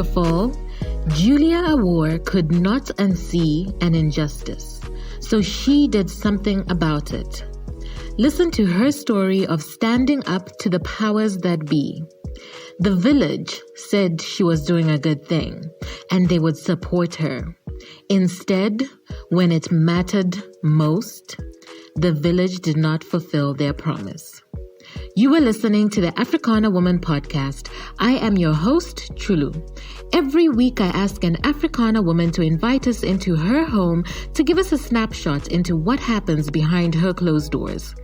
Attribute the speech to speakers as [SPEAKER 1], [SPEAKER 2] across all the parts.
[SPEAKER 1] of all, Juliah Awuor could not unsee an injustice, so she did something about it. Listen to her story of standing up to the powers that be. The village said she was doing a good thing, and they would support her. Instead, when it mattered most, the village did not fulfill their promise. You are listening to the Africana Woman Podcast. I am your host, Chulu. Every week I ask an Africana woman to invite us into her home to give us a snapshot into what happens behind her closed doors.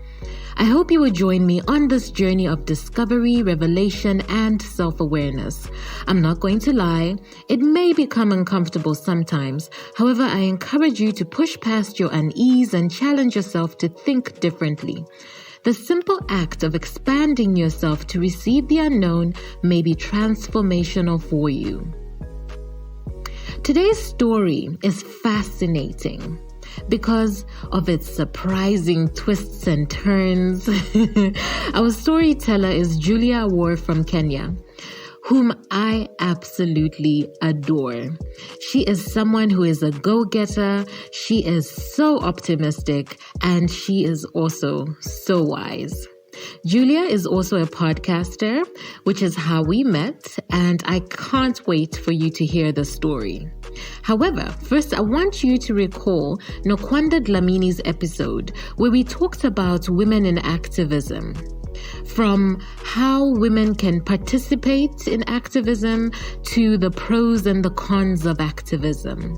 [SPEAKER 1] I hope you will join me on this journey of discovery, revelation, and self-awareness. I'm not going to lie, it may become uncomfortable sometimes. However, I encourage you to push past your unease and challenge yourself to think differently. The simple act of expanding yourself to receive the unknown may be transformational for you. Today's story is fascinating because of its surprising twists and turns. Our storyteller is Juliah Awuor from Kenya, whom I absolutely adore. She is someone who is a go-getter, she is so optimistic, and she is also so wise. Julia is also a podcaster, which is how we met, and I can't wait for you to hear the story. However, first I want you to recall Nokwanda Dlamini's episode where we talked about women in activism. From how women can participate in activism to the pros and the cons of activism.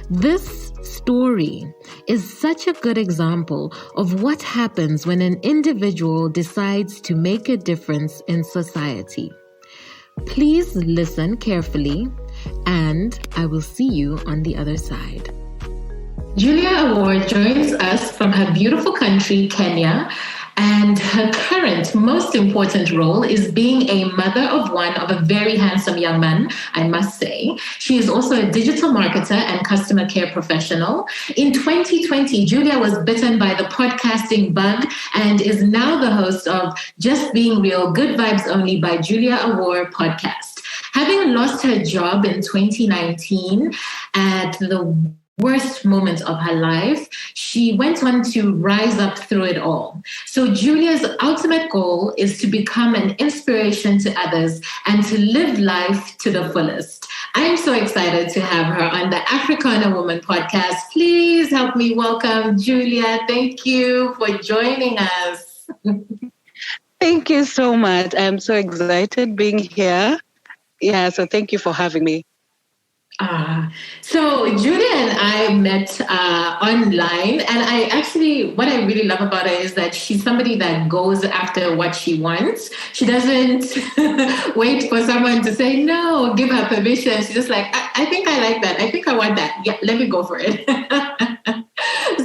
[SPEAKER 1] This story is such a good example of what happens when an individual decides to make a difference in society. Please listen carefully, and I will see you on the other side. Juliah Awuor joins us from her beautiful country, Kenya, and her current most important role is being a mother of one of a very handsome young man, I must say. She is also a digital marketer and customer care professional. In 2020, Julia was bitten by the podcasting bug and is now the host of Just Being Real, Good Vibes Only by Juliah Awuor podcast. Having lost her job in 2019 at the worst moment of her life, she went on to rise up through it all. So Julia's ultimate goal is to become an inspiration to others and to live life to the fullest. I'm so excited to have her on the Africana Woman Podcast. Please help me welcome Julia. Thank you for joining us.
[SPEAKER 2] Thank you so much. I'm so excited being here. Yeah, so thank you for having me.
[SPEAKER 1] So Julia and I met online, and what I really love about her is that she's somebody that goes after what she wants. She doesn't wait for someone to say no, give her permission. She's just like, I think I like that. I think I want that. Yeah, let me go for it.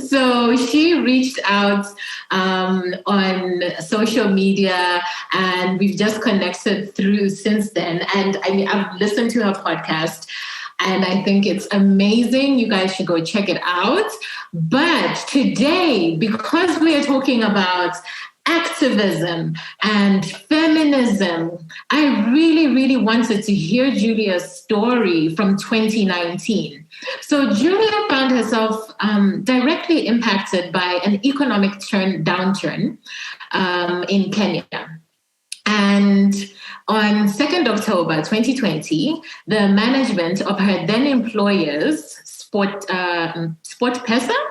[SPEAKER 1] So she reached out on social media, and we've just connected through since then. And I've listened to her podcast, and I think it's amazing. You guys should go check it out. But today, because we are talking about activism and feminism, I really, really wanted to hear Julia's story from 2019. So Julia found herself directly impacted by an economic downturn in Kenya. And on 2nd October 2020, the management of her then employers, SportPesa,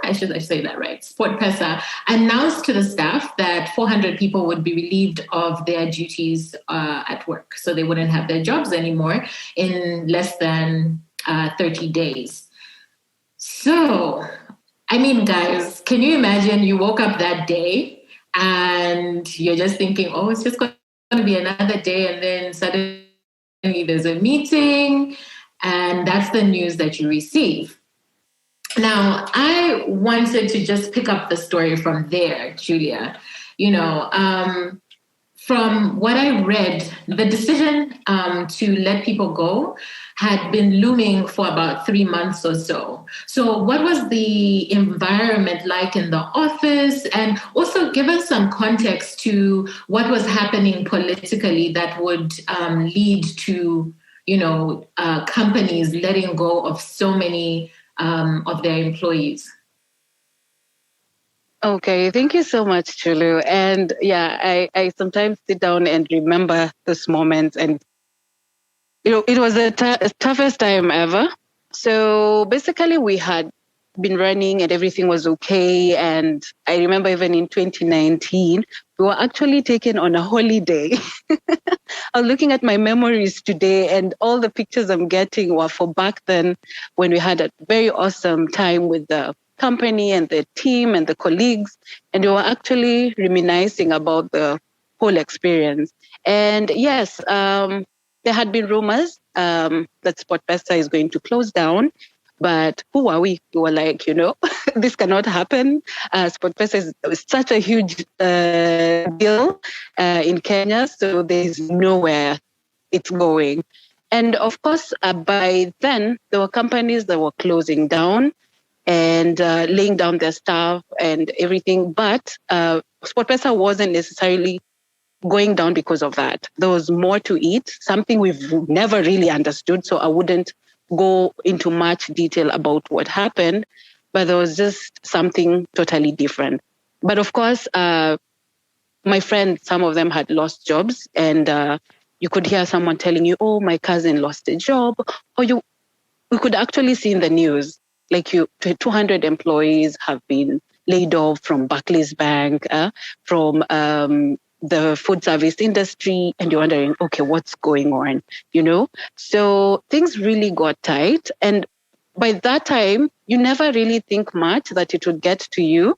[SPEAKER 1] I should say that right, SportPesa, announced to the staff that 400 people would be relieved of their duties at work. So they wouldn't have their jobs anymore in less than 30 days. So, I mean, guys, can you imagine you woke up that day and you're just thinking, oh, it's just going to be another day, and then suddenly there's a meeting, and that's the news that you receive. Now, I wanted to just pick up the story from there, Julia. From what I read, the decision to let people go had been looming for about 3 months or so. So what was the environment like in the office? And also give us some context to what was happening politically that would lead to, companies letting go of so many of their employees?
[SPEAKER 2] Okay, thank you so much, Chulu. And yeah, I sometimes sit down and remember this moment, and it was the toughest time ever. So basically, we had been running and everything was okay. And I remember even in 2019, we were actually taken on a holiday. I was looking at my memories today, and all the pictures I'm getting were for back then when we had a very awesome time with the company and the team and the colleagues. And we were actually reminiscing about the whole experience. And yes, there had been rumors that SportPesa is going to close down. But who are we? We were like, this cannot happen. SportPesa is such a huge deal in Kenya, so there's nowhere it's going. And of course, by then, there were companies that were closing down and laying down their staff and everything. But SportPesa wasn't necessarily going down because of that. There was more to it, something we've never really understood. So I wouldn't go into much detail about what happened, but there was just something totally different. But of course, my friends, some of them had lost jobs, and you could hear someone telling you, "Oh, my cousin lost a job," or we could actually see in the news, like 200 employees have been laid off from Barclays Bank, from the food service industry, and you're wondering, okay, what's going on, So things really got tight. And by that time, you never really think much that it would get to you.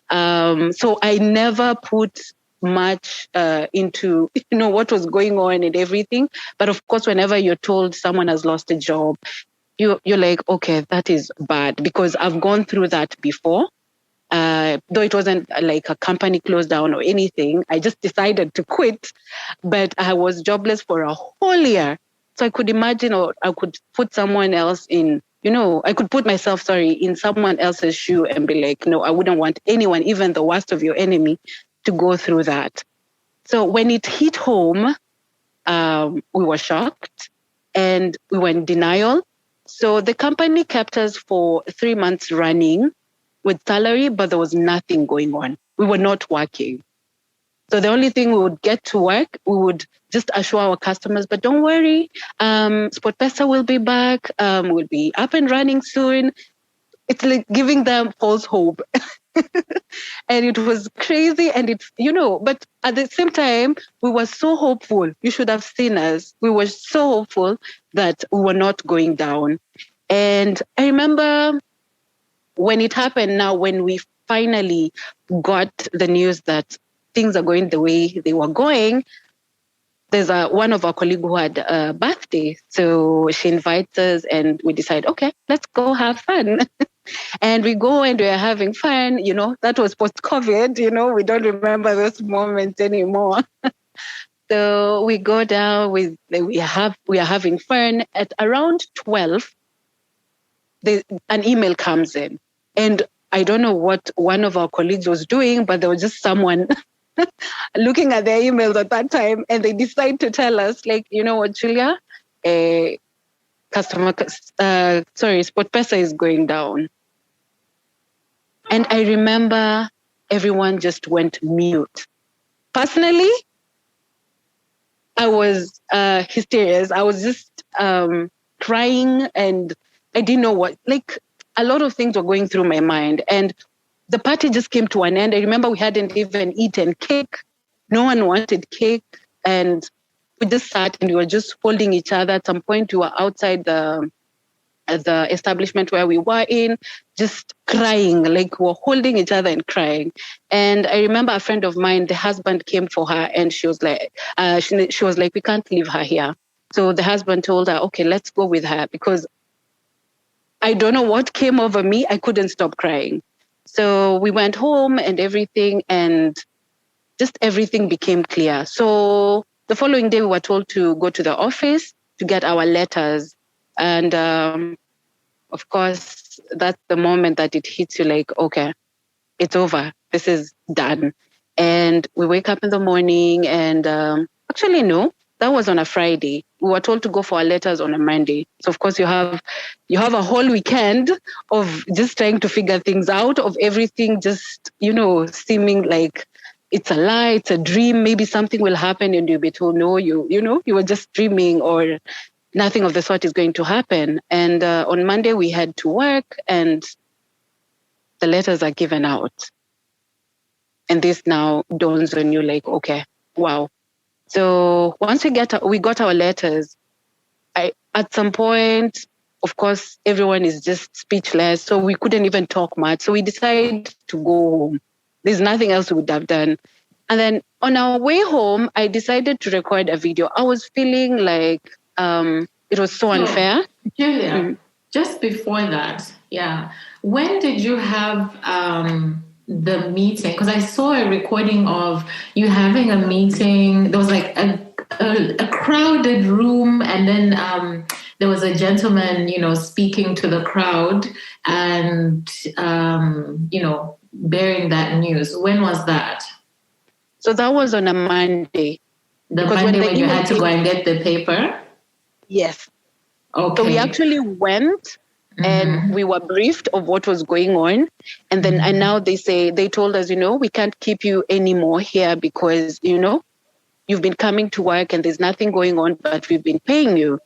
[SPEAKER 2] So I never put much into, what was going on and everything. But of course, whenever you're told someone has lost a job, you're like, okay, that is bad, because I've gone through that before. Though it wasn't like a company closed down or anything, I just decided to quit. But I was jobless for a whole year. So I could imagine, or I could put someone else in, I could put myself, in someone else's shoe and be like, no, I wouldn't want anyone, even the worst of your enemy, to go through that. So when it hit home, we were shocked and we were in denial. So the company kept us for 3 months running with salary, but there was nothing going on. We were not working. So the only thing we would get to work, we would just assure our customers, but don't worry, SportPesa will be back, we'll be up and running soon. It's like giving them false hope. And it was crazy, and it's, but at the same time, we were so hopeful. You should have seen us. We were so hopeful that we were not going down. And I remember when it happened now, when we finally got the news that things are going the way they were going, there's one of our colleagues who had a birthday. So she invites us and we decide, okay, let's go have fun. And we go and we're having fun. That was post-COVID, we don't remember those moments anymore. So we go down, we are having fun. At around 12, an email comes in. And I don't know what one of our colleagues was doing, but there was just someone looking at their emails at that time, and they decide to tell us, like, you know what, Julia, SportPesa is going down. And I remember everyone just went mute. Personally, I was hysterious. I was just crying, and I didn't know what, like, a lot of things were going through my mind. And the party just came to an end. I remember we hadn't even eaten cake. No one wanted cake. And we just sat and we were just holding each other. At some point, we were outside the establishment where we were in, just crying, like we were holding each other and crying. And I remember a friend of mine, the husband came for her, and she was like, she was like, we can't leave her here. So the husband told her, okay, let's go with her, because I don't know what came over me. I couldn't stop crying. So we went home and everything, and just everything became clear. So the following day, we were told to go to the office to get our letters. And of course, that's the moment that it hits you like, okay, it's over. This is done. And we wake up in the morning and actually, no, that was on a Friday. We were told to go for our letters on a Monday. So of course you have a whole weekend of just trying to figure things out, of everything just, seeming like it's a lie, it's a dream, maybe something will happen and you'll be told, no, you were just dreaming, or nothing of the sort is going to happen. And on Monday we had to work and the letters are given out. And this now dawns on you like, okay, wow. So once we got our letters, at some point, of course, everyone is just speechless. So we couldn't even talk much. So we decided to go home. There's nothing else we would have done. And then on our way home, I decided to record a video. I was feeling like it was so unfair.
[SPEAKER 1] Julia, just before that, when did you have the meeting? Because I saw a recording of you having a meeting. There was like a crowded room, and then there was a gentleman, speaking to the crowd and, bearing that news. When was that?
[SPEAKER 2] So that was on a Monday.
[SPEAKER 1] Monday when you had to go and get the paper?
[SPEAKER 2] Yes.
[SPEAKER 1] Okay.
[SPEAKER 2] So we actually went and we were briefed of what was going on. And then and now they told us, we can't keep you anymore here because, you've been coming to work and there's nothing going on, but we've been paying you.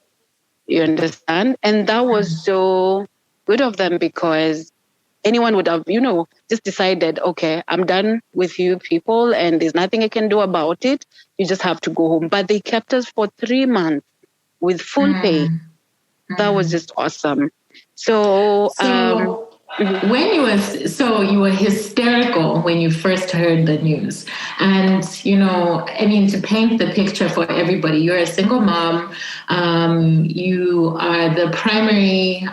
[SPEAKER 2] You understand? And that was so good of them, because anyone would have, just decided, okay, I'm done with you people and there's nothing I can do about it. You just have to go home. But they kept us for 3 months with full pay. That was just awesome. So
[SPEAKER 1] when you were hysterical when you first heard the news. And, to paint the picture for everybody, you're a single mom. You are the primary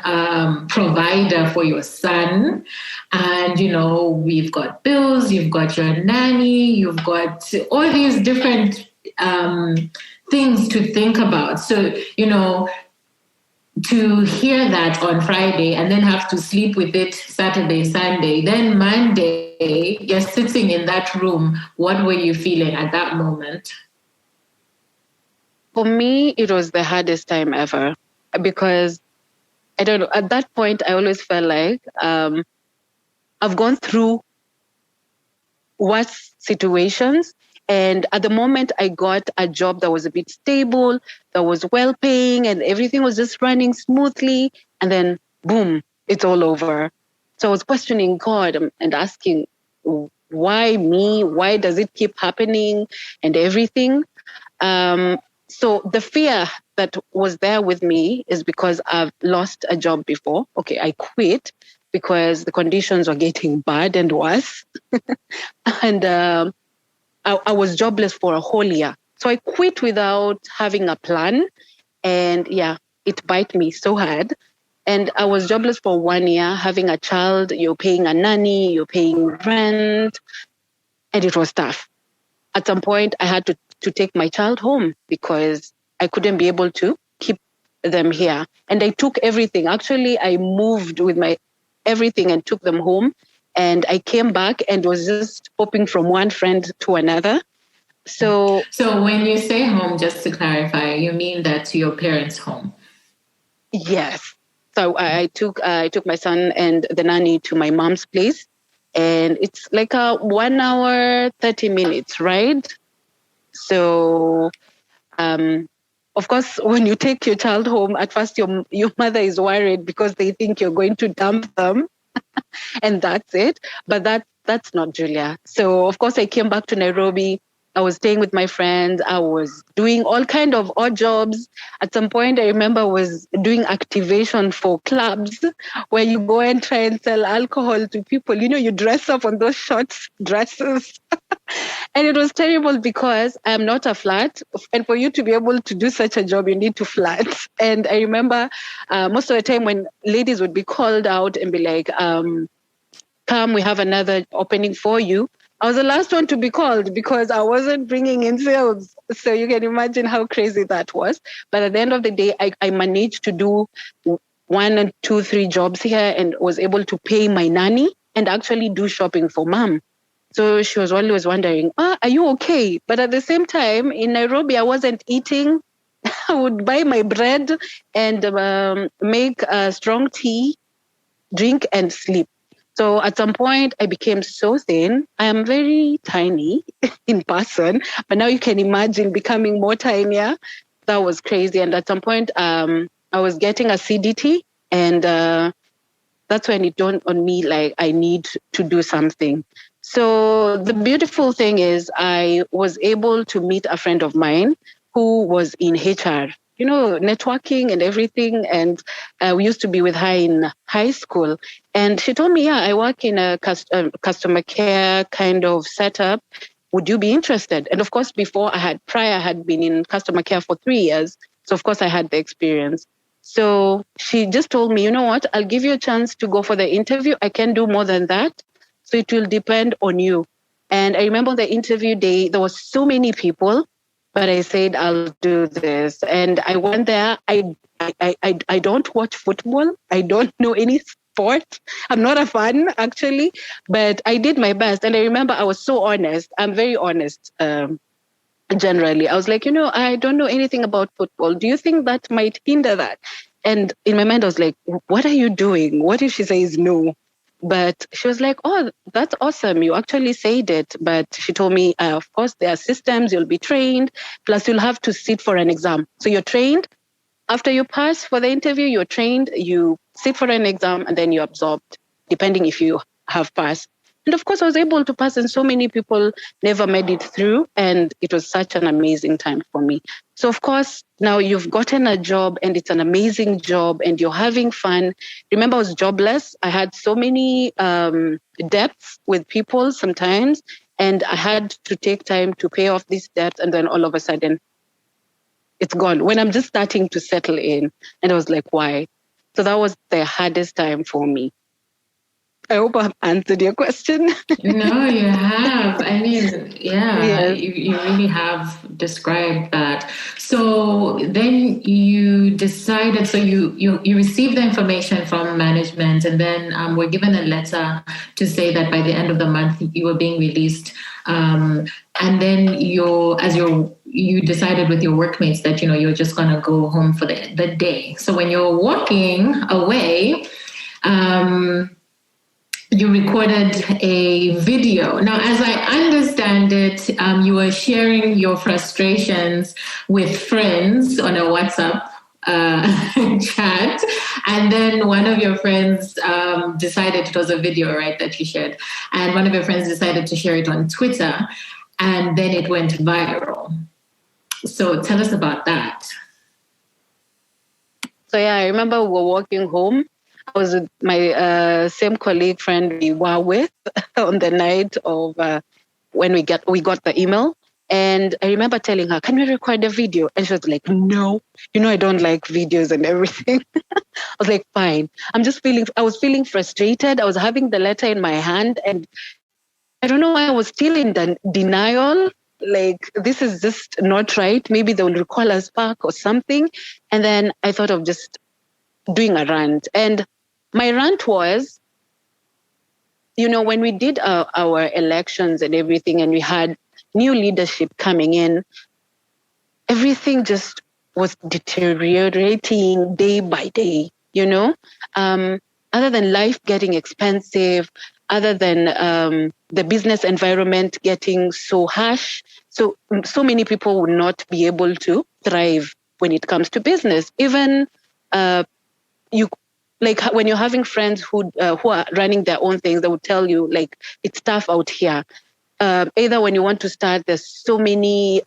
[SPEAKER 1] provider for your son. And, we've got bills, you've got your nanny, you've got all these different things to think about. So, to hear that on Friday and then have to sleep with it Saturday, Sunday, then Monday, you're sitting in that room. What were you feeling at that moment?
[SPEAKER 2] For me, it was the hardest time ever, because I don't know, at that point, I always felt like I've gone through worse situations. And at the moment, I got a job that was a bit stable, that was well paying, and everything was just running smoothly. And then, boom, it's all over. So I was questioning God and asking, why me? Why does it keep happening and everything? So the fear that was there with me is because I've lost a job before. Okay, I quit because the conditions were getting bad and worse. And I was jobless for a whole year. So I quit without having a plan. And it bit me so hard. And I was jobless for 1 year, having a child, you're paying a nanny, you're paying rent. And it was tough. At some point, I had to take my child home because I couldn't be able to keep them here. And I took everything. Actually, I moved with my everything and took them home. And I came back and was just hopping from one friend to another. So
[SPEAKER 1] when you say home, just to clarify, you mean that to your parents' home?
[SPEAKER 2] Yes. So I took my son and the nanny to my mom's place, and it's like a 1 hour, 30 minutes ride. So, of course, when you take your child home, at first your mother is worried because they think you're going to dump them. And that's it. But that's not Julia. So, of course, I came back to Nairobi. I was staying with my friends. I was doing all kind of odd jobs. At some point, I remember I was doing activation for clubs where you go and try and sell alcohol to people. You dress up on those short dresses. And it was terrible because I'm not a flat. And for you to be able to do such a job, you need to flat. And I remember most of the time when ladies would be called out and be like, come, we have another opening for you. I was the last one to be called because I wasn't bringing in sales. So you can imagine how crazy that was. But at the end of the day, I managed to do 1 and 2, 3 jobs here and was able to pay my nanny and actually do shopping for mom. So she was always wondering, are you okay? But at the same time, in Nairobi, I wasn't eating. I would buy my bread and make a strong tea, drink and sleep. So at some point, I became so thin. I am very tiny in person, but now you can imagine becoming more tinier. That was crazy. And at some point, I was getting a CDT, and that's when it dawned on me, like, I need to do something. So the beautiful thing is I was able to meet a friend of mine who was in HR, networking and everything. And we used to be with her in high school. And she told me, yeah, I work in a customer care kind of setup. Would you be interested? And of course, I had been in customer care for 3 years. So of course I had the experience. So she just told me, you know what, I'll give you a chance to go for the interview. I can do more than that. So it will depend on you. And I remember the interview day, there was so many people, but I said, I'll do this. And I went there. I don't watch football. I don't know any sport. I'm not a fan, actually, but I did my best. And I remember I was so honest. I'm very honest. Generally, I was like, I don't know anything about football. Do you think that might hinder that? And in my mind, I was like, what are you doing? What if she says no? But she was like, oh, that's awesome. You actually said it. But she told me, of course, there are systems. You'll be trained. Plus, you'll have to sit for an exam. So you're trained. After you pass for the interview, you're trained. You sit for an exam and then you're absorbed, depending if you have passed. And of course, I was able to pass, and so many people never made it through. And it was such an amazing time for me. So, of course, now you've gotten a job and it's an amazing job and you're having fun. Remember, I was jobless. I had so many debts with people sometimes, and I had to take time to pay off these debts. And then all of a sudden, it's gone when I'm just starting to settle in. And I was like, why? So that was the hardest time for me. I hope I've answered your question.
[SPEAKER 1] No, you have. I mean, yeah, you really have described that. So then you decided, so you received the information from management, and then were given a letter to say that by the end of the month you were being released. And then you decided with your workmates that, you're just going to go home for the day. So when you're walking away, you recorded a video. Now, as I understand it, you were sharing your frustrations with friends on a WhatsApp chat. And then one of your friends decided, it was a video, right, that you shared. And one of your friends decided to share it on Twitter. And then it went viral. So tell us about that.
[SPEAKER 2] So, I remember we were walking home. I was with my same colleague friend we were with on the night of when we got the email. And I remember telling her, can we record a video? And she was like, no, I don't like videos and everything. I was like, fine. I was feeling frustrated. I was having the letter in my hand. And I don't know why I was still in denial. Like, this is just not right. Maybe they will recall us back or something. And then I thought of just doing a rant. And my rant was, when we did our elections and everything, and we had new leadership coming in, everything just was deteriorating day by day, other than life getting expensive, other than the business environment getting so harsh. So many people would not be able to thrive when it comes to business. Even when you're having friends who are running their own things, they would tell you, like, it's tough out here. Either when you want to start, there's so many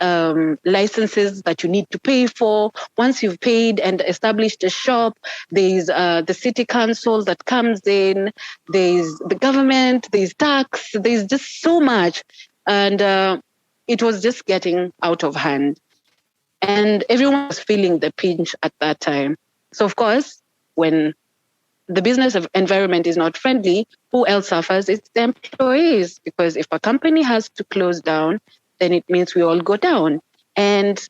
[SPEAKER 2] licenses that you need to pay for. Once you've paid and established a shop, there's the city council that comes in, there's the government, there's tax, there's just so much. And it was just getting out of hand. And everyone was feeling the pinch at that time. So, of course, when the business environment is not friendly, who else suffers? It's the employees. Because if a company has to close down, then it means we all go down. And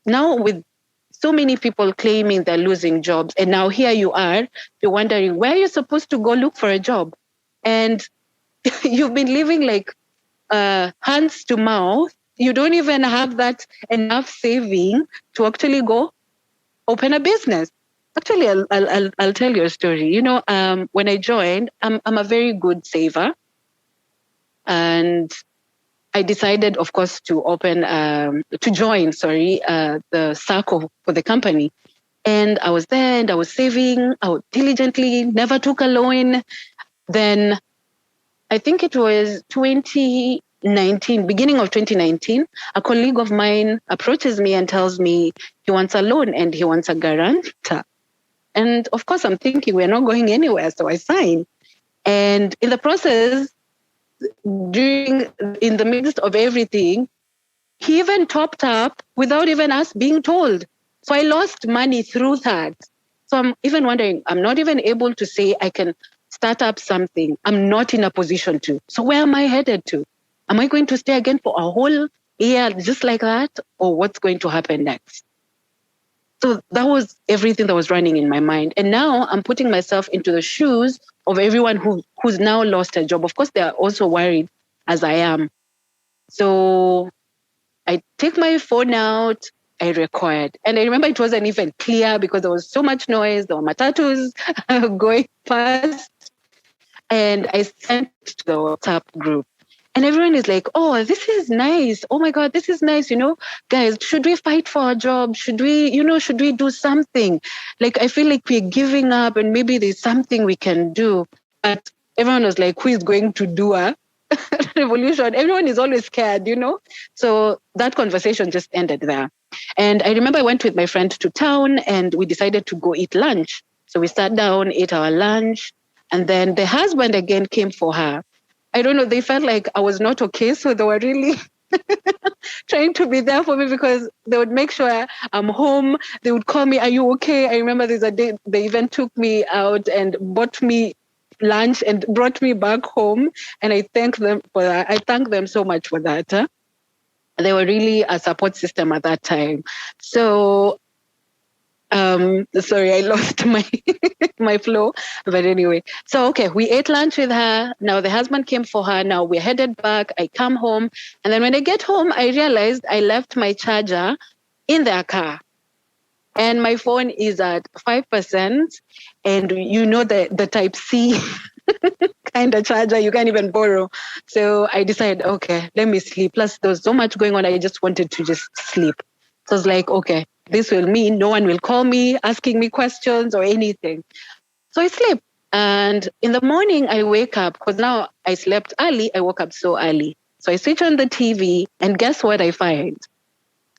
[SPEAKER 2] now with so many people claiming they're losing jobs, and now here you are, you're wondering where you're supposed to go look for a job. And you've been living like hands to mouth, you don't even have that enough saving to actually go open a business. Actually, I'll tell you a story. You know, when I joined, I'm a very good saver, and I decided, of course, to join the circle for the company. And I was there and I was saving out diligently, never took a loan. Then I think it was 2019, beginning of 2019, a colleague of mine approaches me and tells me he wants a loan and he wants a guarantor. And of course, I'm thinking we're not going anywhere. So I signed. And in the process, in the midst of everything, he even topped up without even us being told. So I lost money through that. So I'm even wondering, I'm not even able to say I can start up something. I'm not in a position to. So where am I headed to? Am I going to stay again for a whole year just like that? Or what's going to happen next? So that was everything that was running in my mind. And now I'm putting myself into the shoes of everyone who's now lost a job. Of course, they are also worried as I am. So I take my phone out, I record. And I remember it wasn't even clear because there was so much noise. There were matatus going past. And I sent to the WhatsApp group. And everyone is like, oh, this is nice. Oh my God, this is nice. You know, guys, should we fight for a job? Should we do something? Like, I feel like we're giving up and maybe there's something we can do. But everyone was like, who is going to do a revolution? Everyone is always scared, you know? So that conversation just ended there. And I remember I went with my friend to town and we decided to go eat lunch. So we sat down, ate our lunch. And then the husband again came for her. I don't know, they felt like I was not okay. So they were really trying to be there for me because they would make sure I'm home. They would call me, are you okay? I remember there's a day they even took me out and bought me lunch and brought me back home. And I thank them for that. I thank them so much for that. They were really a support system at that time. So sorry, I lost my flow. But anyway, so okay, we ate lunch with her. Now the husband came for her. Now we're headed back. I come home. And then when I get home, I realized I left my charger in their car. And my phone is at 5%. And you know the type C kind of charger you can't even borrow. So I decided, okay, let me sleep. Plus there was so much going on. I just wanted to just sleep. So I was like, okay, this will mean no one will call me asking me questions or anything. So I sleep. And in the morning, I wake up because now I slept early. I woke up so early. So I switch on the TV and guess what I find?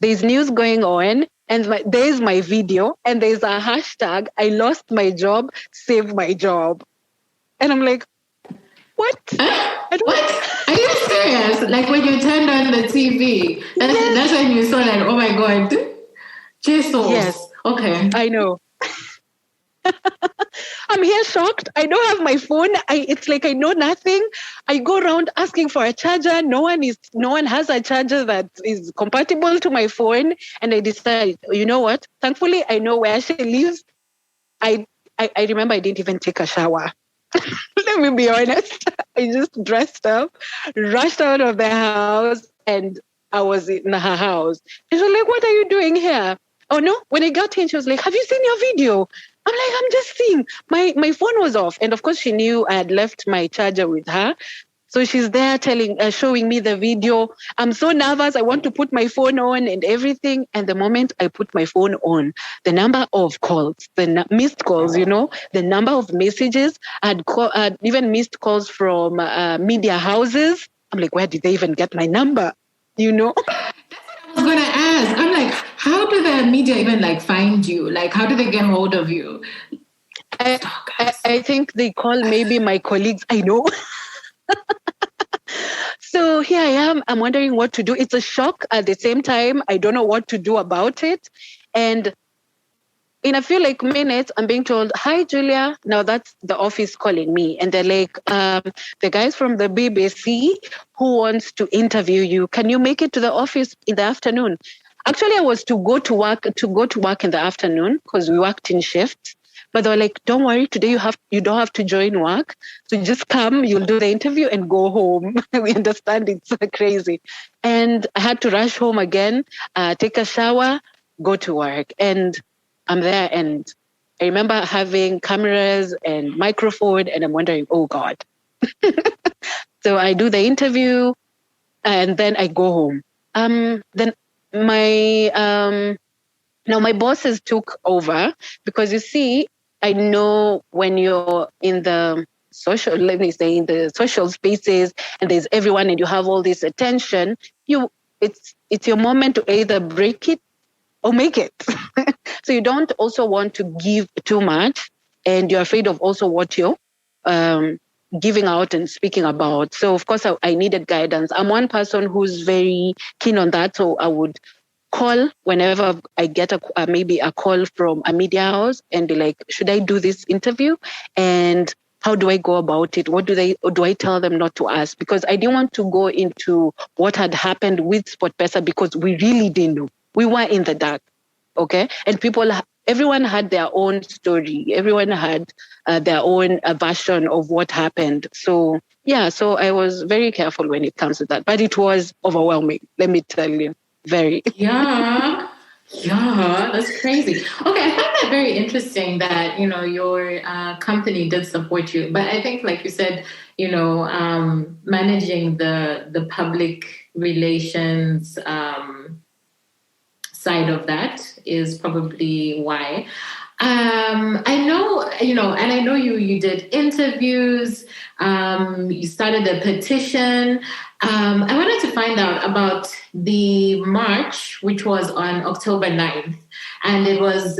[SPEAKER 2] There's news going on and there's my video and there's a hashtag, I lost my job, save my job. And I'm like, what?
[SPEAKER 1] What? Are you serious? Like when you turned on the TV, that's when you saw like, oh my God. Jesus.
[SPEAKER 2] Yes.
[SPEAKER 1] Okay.
[SPEAKER 2] I know. I'm here shocked. I don't have my phone. It's like I know nothing. I go around asking for a charger. No one has a charger that is compatible to my phone. And I decided, you know what? Thankfully, I know where she lives. I remember I didn't even take a shower. Let me be honest. I just dressed up, rushed out of the house, and I was in her house. And she was like, what are you doing here? Oh no, when I got in, she was like, have you seen your video? I'm like, I'm just seeing. My phone was off. And of course, she knew I had left my charger with her. So she's there showing me the video. I'm so nervous. I want to put my phone on and everything. And the moment I put my phone on, the number of calls, the missed calls, you know, the number of messages, I'd even missed calls from media houses. I'm like, where did they even get my number? You know?
[SPEAKER 1] I was going to ask. I'm like, how do the media even like find you? Like, how do they get hold of you?
[SPEAKER 2] I think they call maybe my colleagues. I know. So here I am. I'm wondering what to do. It's a shock at the same time. I don't know what to do about it. And in a few minutes, I'm being told, hi, Julia. Now that's the office calling me. And they're like, the guys from the BBC who wants to interview you. Can you make it to the office in the afternoon? Actually, I was to go to work in the afternoon because we worked in shifts. But they were like, don't worry, today you don't have to join work. So just come, you'll do the interview and go home. We understand it's crazy. And I had to rush home again, take a shower, go to work. And I'm there, and I remember having cameras and microphone, and I'm wondering, oh God. So I do the interview, and then I go home. Then my bosses took over, because you see, I know when you're in the social spaces and there's everyone and you have all this attention, it's your moment to either break it or make it. So you don't also want to give too much, and you're afraid of also what you're giving out and speaking about. So of course I needed guidance. I'm one person who's very keen on that. So I would call whenever I get maybe a call from a media house and be like, should I do this interview? And how do I go about it? What do I tell them not to ask? Because I didn't want to go into what had happened with SportPesa, because we really didn't know. We were in the dark. Okay. And everyone had their own story. Everyone had their own version of what happened. So I was very careful when it comes to that. But it was overwhelming, let me tell you. Very.
[SPEAKER 1] Yeah, that's crazy. Okay, I find that very interesting that, your company did support you. But I think, like you said, managing the public relations side of that is probably why. I know, and I know you did interviews, you started a petition. I wanted to find out about the march, which was on October 9th, and it was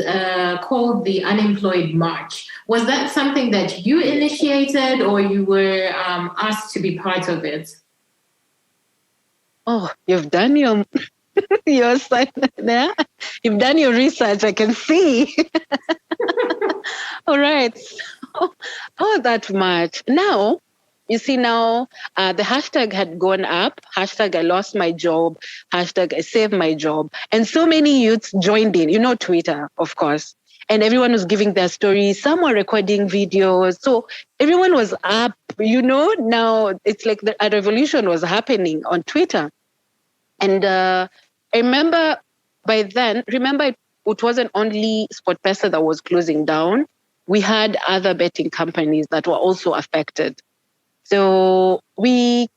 [SPEAKER 1] called the Unemployed March. Was that something that you initiated, or you were asked to be part of it?
[SPEAKER 2] Oh, you've done your side there. You've done your research, I can see. All right. Oh, that much. Now, you see, the hashtag had gone up. Hashtag I lost my job. Hashtag I saved my job. And so many youths joined in, Twitter, of course. And everyone was giving their stories. Some were recording videos. So everyone was up, Now it's like a revolution was happening on Twitter. And I remember by then, it wasn't only SportPesa that was closing down. We had other betting companies that were also affected. So we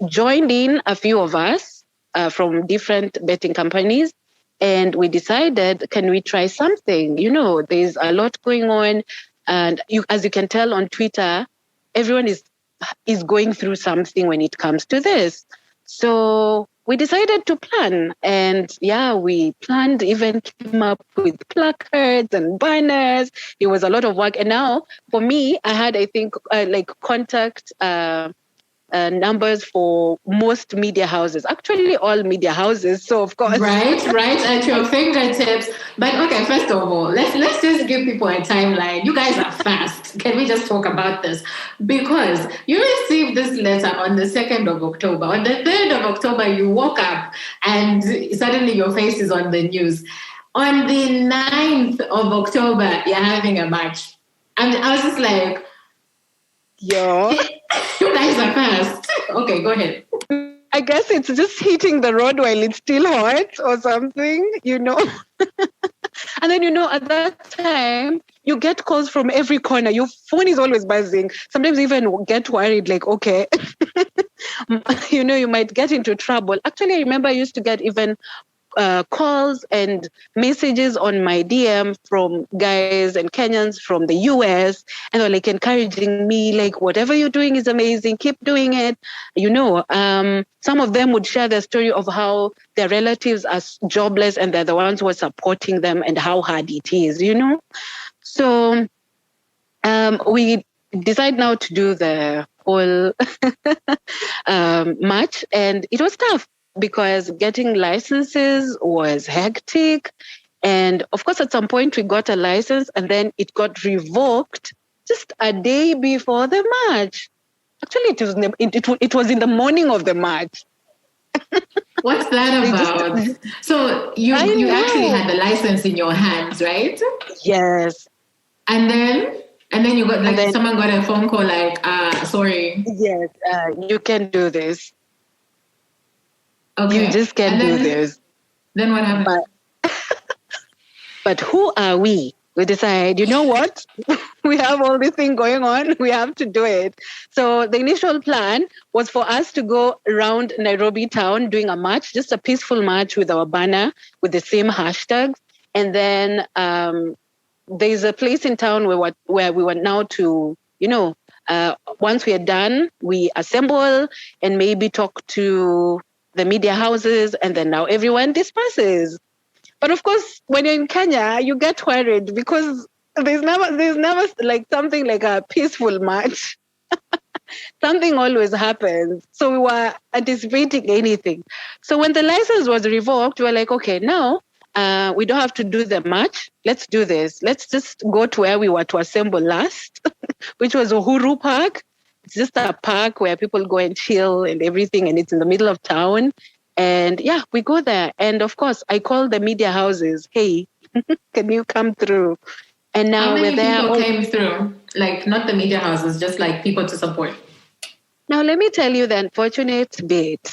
[SPEAKER 2] joined in, a few of us from different betting companies, and we decided, can we try something? There's a lot going on. And as you can tell on Twitter, everyone is going through something when it comes to this. So we decided to plan, and we planned, even came up with placards and banners. It was a lot of work. And now for me, I had, I think, contact numbers for most media houses, actually all media houses. So of course,
[SPEAKER 1] right at your fingertips. But okay, first of all, let's just give people a timeline. You guys are fast. Can we just talk about this? Because you received this letter on the 2nd of October. On the 3rd of October, you woke up and suddenly your face is on the news. On the 9th of October, you're having a march. And I was just like,
[SPEAKER 2] yo,
[SPEAKER 1] you guys are fast. Okay, go ahead.
[SPEAKER 2] I guess it's just hitting the road while it's still hot or something, And then, at that time, you get calls from every corner. Your phone is always buzzing. Sometimes you even get worried, like, okay, you might get into trouble. Actually, I remember I used to get even calls and messages on my DM from guys and Kenyans from the US, and they're like encouraging me, like, whatever you're doing is amazing, keep doing it. Some of them would share their story of how their relatives are jobless and they're the ones who are supporting them and how hard it is, So we decide now to do the whole march, and it was tough, because getting licenses was hectic. And of course, at some point we got a license, and then it got revoked just a day before the march. Actually, it was in the morning of the march.
[SPEAKER 1] What's that about? So you actually had the license in your hands, right?
[SPEAKER 2] Yes.
[SPEAKER 1] And then you got
[SPEAKER 2] then,
[SPEAKER 1] someone got a phone call like, sorry.
[SPEAKER 2] Yes, you can do this.
[SPEAKER 1] Okay.
[SPEAKER 2] You just can't do this.
[SPEAKER 1] Then what happened?
[SPEAKER 2] But who are we? We decide, you know what? We have all this thing going on. We have to do it. So the initial plan was for us to go around Nairobi town doing a march, just a peaceful march with our banner with the same hashtags. And then there's a place in town where we want now to, once we are done, we assemble and maybe talk to the media houses, and then now everyone disperses. But of course, when you're in Kenya, you get worried because there's never like something like a peaceful march. Something always happens. So we were anticipating anything. So when the license was revoked, we were like, okay, now we don't have to do the march. Let's do this. Let's just go to where we were to assemble last, which was Uhuru Park. It's just a park where people go and chill and everything, and it's in the middle of town. And yeah, we go there. And of course, I call the media houses, hey, can you come through? And now
[SPEAKER 1] we're there. How many
[SPEAKER 2] people
[SPEAKER 1] came through? Like, not the media houses, just like people to support.
[SPEAKER 2] Now, let me tell you the unfortunate bit.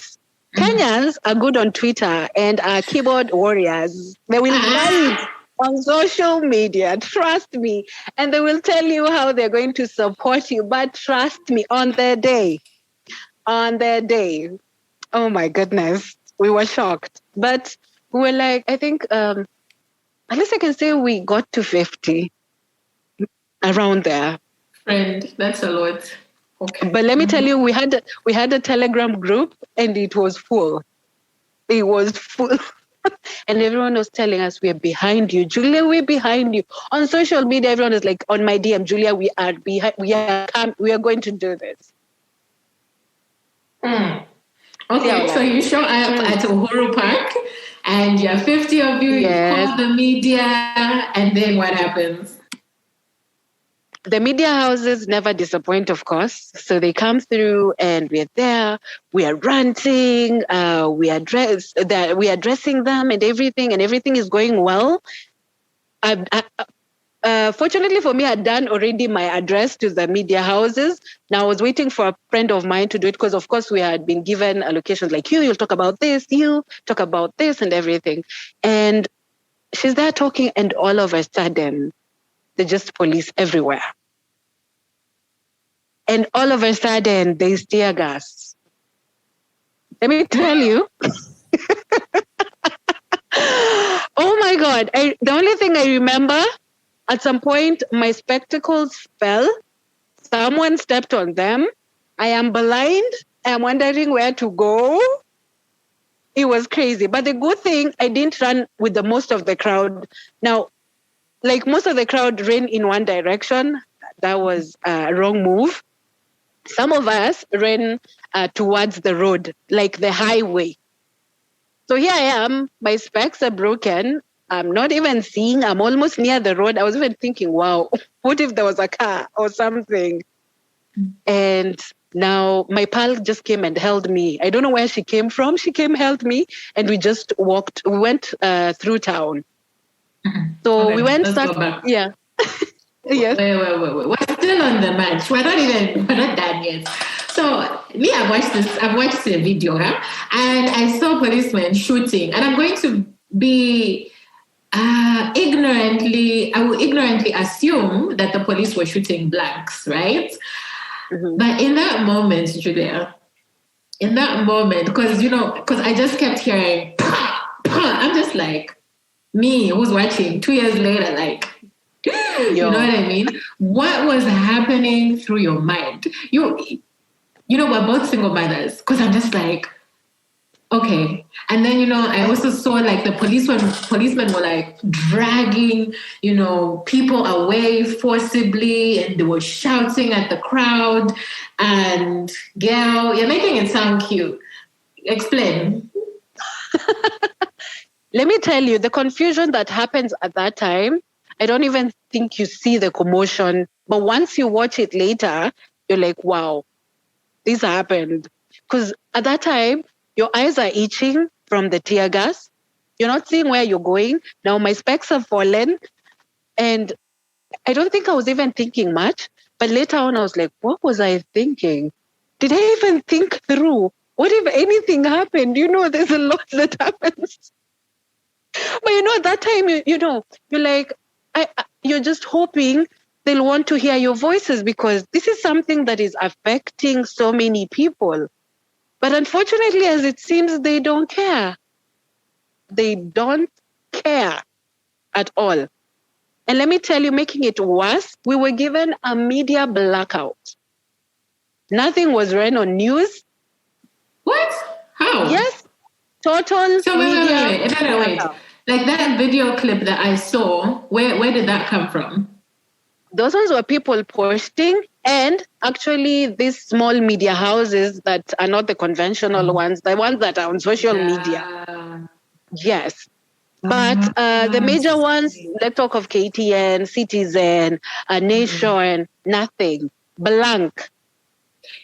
[SPEAKER 2] Kenyans are good on Twitter and are keyboard warriors. They will write on social media, trust me, and they will tell you how they're going to support you. But trust me, on their day, oh my goodness, we were shocked. But we were like, I think, at least I can say we got to 50 around there.
[SPEAKER 1] Friend, that's a lot. Okay.
[SPEAKER 2] But let me tell you, we had a Telegram group and it was full. It was full. And everyone was telling us, we're behind you. Julia, we're behind you. On social media, everyone is like, on my DM, Julia, we are behind. We are going to do this.
[SPEAKER 1] Okay, yeah, so you show up at Uhuru Park and you have 50 of you, yes. You call the media, and then what happens?
[SPEAKER 2] The media houses never disappoint, of course. So they come through and we're there. We are ranting. We are addressing them and everything is going well. Fortunately for me, I'd done already my address to the media houses. Now I was waiting for a friend of mine to do it because, of course, we had been given allocations like, you'll talk about this, you talk about this and everything. And she's there talking, and all of a sudden, there's just police everywhere. And all of a sudden, there's tear gas. Let me tell you. Oh my God. The only thing I remember, at some point, my spectacles fell. Someone stepped on them. I am blind. I'm wondering where to go. It was crazy. But the good thing, I didn't run with the most of the crowd. Now, like most of the crowd ran in one direction. That was a wrong move. Some of us ran towards the road, like the highway. So here I am. My specs are broken. I'm not even seeing. I'm almost near the road. I was even thinking, wow, what if there was a car or something? And now my pal just came and held me. I don't know where she came from. She came, held me, and we just went through town. So okay, we went yeah. Yes.
[SPEAKER 1] Wait. We're still on the match. We're not done yet. So me, I've watched the video, and I saw policemen shooting, and I'm going to be I will ignorantly assume that the police were shooting blanks, right? Mm-hmm. But in that moment, Julia, because I just kept hearing, pah, pah, I'm just like, me who's watching 2 years later, like, you know what I mean? What was happening through your mind? You know, we're both single mothers, because I'm just like, okay. And then, I also saw like the policemen were like dragging, people away forcibly, and they were shouting at the crowd. And girl, you're making it sound cute. Explain.
[SPEAKER 2] Let me tell you, the confusion that happens at that time, I don't even think you see the commotion. But once you watch it later, you're like, wow, this happened. Because at that time, your eyes are itching from the tear gas. You're not seeing where you're going. Now my specs have fallen. And I don't think I was even thinking much. But later on, I was like, what was I thinking? Did I even think through? What if anything happened? There's a lot that happens. But at that time, you're like, you're just hoping they'll want to hear your voices because this is something that is affecting so many people. But unfortunately, as it seems, they don't care. They don't care at all. And let me tell you, making it worse, we were given a media blackout. Nothing was ran on news.
[SPEAKER 1] What? How?
[SPEAKER 2] Yes. Total
[SPEAKER 1] so
[SPEAKER 2] media
[SPEAKER 1] wait. Like that video clip that I saw, where did that come from?
[SPEAKER 2] Those ones were people posting, and actually these small media houses that are not the conventional ones, the ones that are on social media. Yes. But the major ones, let's talk of KTN, Citizen, Nation, nothing. Blank.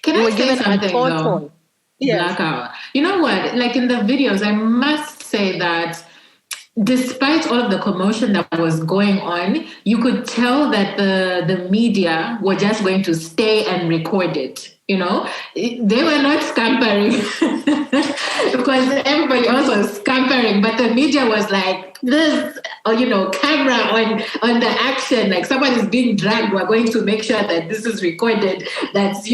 [SPEAKER 1] Can I say something though?
[SPEAKER 2] Yes.
[SPEAKER 1] Blackout. You know what? Like in the videos, I must say that despite all of the commotion that was going on, you could tell that the media were just going to stay and record it. They were not scampering because everybody else was scampering, but the media was like this, camera on the action, like someone is being dragged. We're going to make sure that this is recorded. That's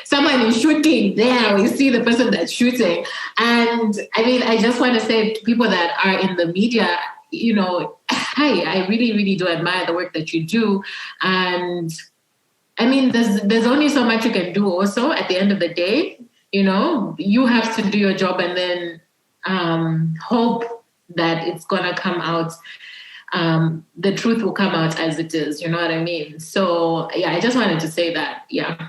[SPEAKER 1] someone is shooting there. We see the person that's shooting, and I mean, I just want to say to people that are in the media, hi, I really, really do admire the work that you do, and I mean, there's only so much you can do also at the end of the day. You have to do your job and then hope that it's going to come out. The truth will come out as it is. You know what I mean? So, yeah, I just wanted to say that. Yeah.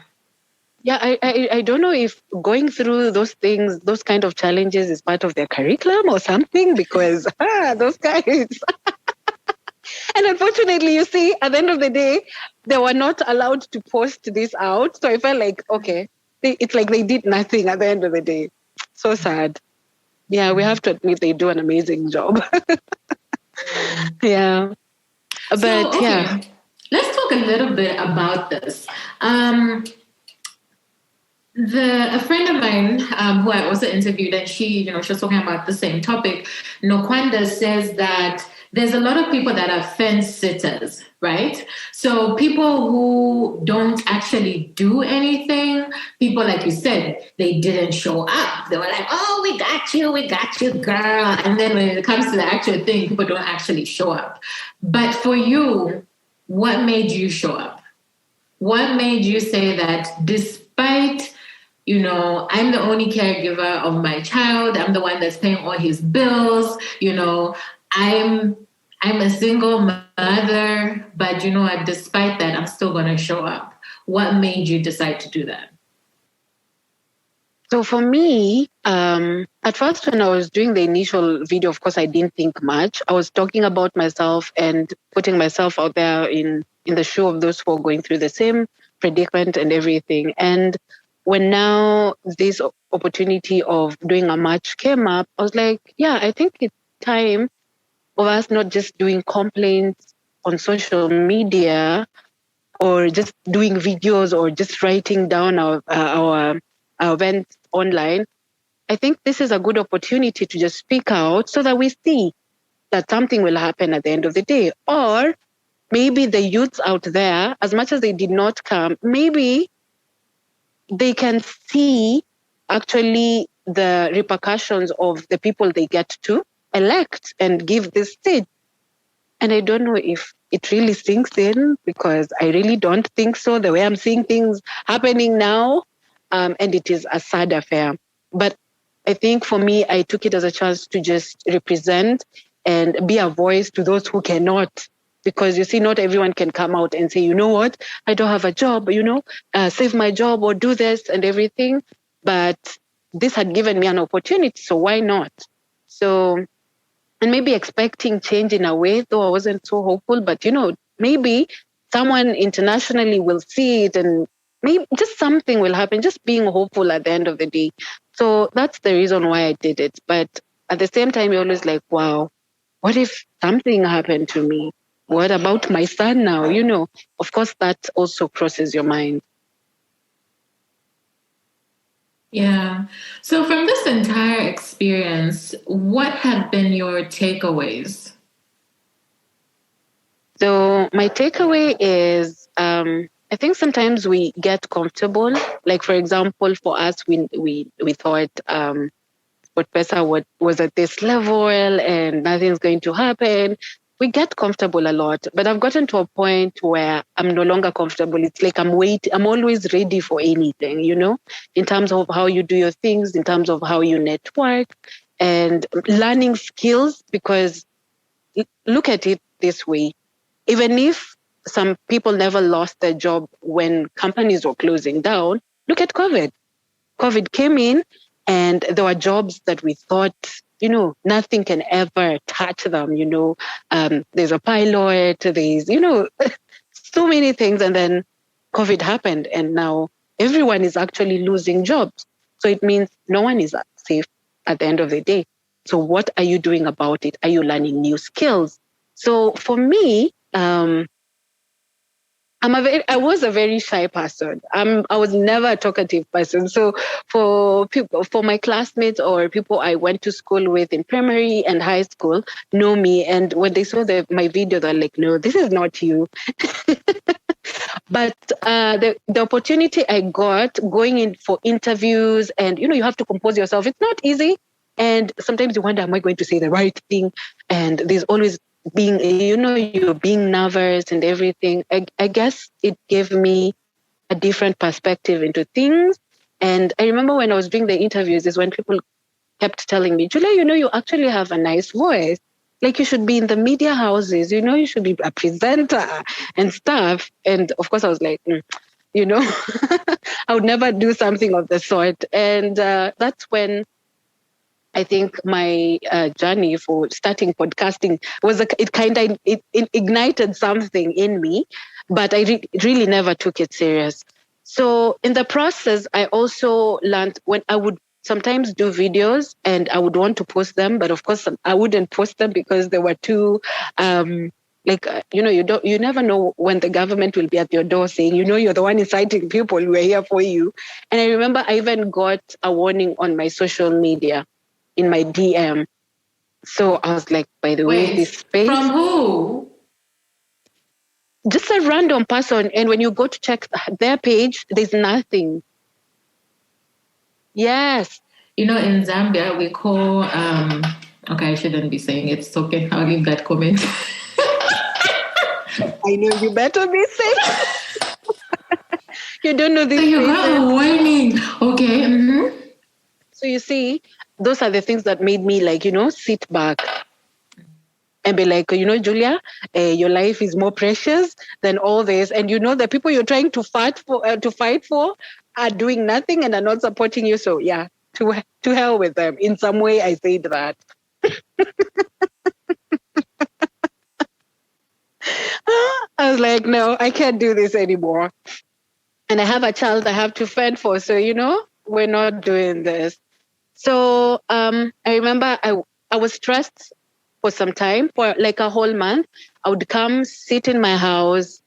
[SPEAKER 2] Yeah, I don't know if going through those things, those kind of challenges is part of their curriculum or something, because those guys... And unfortunately, you see, at the end of the day, they were not allowed to post this out. So I felt like, okay, it's like they did nothing at the end of the day. So sad. Yeah, we have to admit they do an amazing job. Yeah. But yeah.
[SPEAKER 1] Let's talk a little bit about this. A friend of mine who I also interviewed, and she was talking about the same topic, Nokwanda, says that there's a lot of people that are fence sitters, right? So people who don't actually do anything, people, like you said, they didn't show up. They were like, oh, we got you, girl. And then when it comes to the actual thing, people don't actually show up. But for you, what made you show up? What made you say that despite, I'm the only caregiver of my child, I'm the one that's paying all his bills, I'm a single mother, but despite that, I'm still going to show up. What made you decide to do that?
[SPEAKER 2] So for me, at first when I was doing the initial video, of course, I didn't think much. I was talking about myself and putting myself out there in the shoe of those who are going through the same predicament and everything. And when now this opportunity of doing a march came up, I was like, yeah, I think it's time of us not just doing complaints on social media or just doing videos or just writing down our events online. I think this is a good opportunity to just speak out so that we see that something will happen at the end of the day. Or maybe the youths out there, as much as they did not come, maybe they can see actually the repercussions of the people they get to elect and give this seat. And I don't know if it really sinks in, because I really don't think so, the way I'm seeing things happening now. And it is a sad affair. But I think for me, I took it as a chance to just represent and be a voice to those who cannot. Because you see, not everyone can come out and say, you know what, I don't have a job, save my job or do this and everything. But this had given me an opportunity, so why not? So, and maybe expecting change in a way, though I wasn't so hopeful, but maybe someone internationally will see it and maybe just something will happen, just being hopeful at the end of the day. So that's the reason why I did it. But at the same time, you're always like, wow, what if something happened to me? what about my son now? Of course, that also crosses your mind.
[SPEAKER 1] Yeah. So from this entire experience, what have been your takeaways?
[SPEAKER 2] So my takeaway is, I think sometimes we get comfortable. Like, for example, for us, we thought SportPesa was at this level and nothing's going to happen. We get comfortable a lot, but I've gotten to a point where I'm no longer comfortable. It's like I'm always ready for anything, in terms of how you do your things, in terms of how you network and learning skills, because look at it this way. Even if some people never lost their job when companies were closing down, look at COVID. COVID came in and there were jobs that we thought, nothing can ever touch them, there's a pilot, there's, so many things. And then COVID happened and now everyone is actually losing jobs. So it means no one is safe at the end of the day. So what are you doing about it? Are you learning new skills? So for me, I was a very shy person. I was never a talkative person. So for my classmates or people I went to school with in primary and high school know me. And when they saw my video, they're like, no, this is not you. But the opportunity I got going in for interviews and, you have to compose yourself. It's not easy. And sometimes you wonder, am I going to say the right thing? And there's always you're being nervous and everything. I guess it gave me a different perspective into things. And I remember when I was doing the interviews is when people kept telling me, Julia, you actually have a nice voice. Like you should be in the media houses, you should be a presenter and stuff. And of course I was like, I would never do something of the sort. And that's when I think my journey for starting podcasting it ignited something in me, but I really never took it serious. So in the process, I also learned when I would sometimes do videos and I would want to post them, but of course I wouldn't post them because they were too, you never know when the government will be at your door saying, you're the one inciting people, we're here for you. And I remember I even got a warning on my social media in my DM. So I was like, by the way, this space.
[SPEAKER 1] From who?
[SPEAKER 2] Just a random person. And when you go to check their page, there's nothing. Yes.
[SPEAKER 1] In Zambia, we call, okay, I shouldn't be saying it. It's okay. I'll leave that comment.
[SPEAKER 2] I know you better be saying. You don't know this.
[SPEAKER 1] So you have a warning. Okay. Mm-hmm.
[SPEAKER 2] So you see, those are the things that made me sit back and be like, Julia, your life is more precious than all this. And the people you're trying to fight for are doing nothing and are not supporting you. So yeah, to hell with them. In some way, I said that. I was like, no, I can't do this anymore. And I have a child I have to fend for. So, we're not doing this. So I remember I was stressed for some time, for like a whole month. I would come, sit in my house,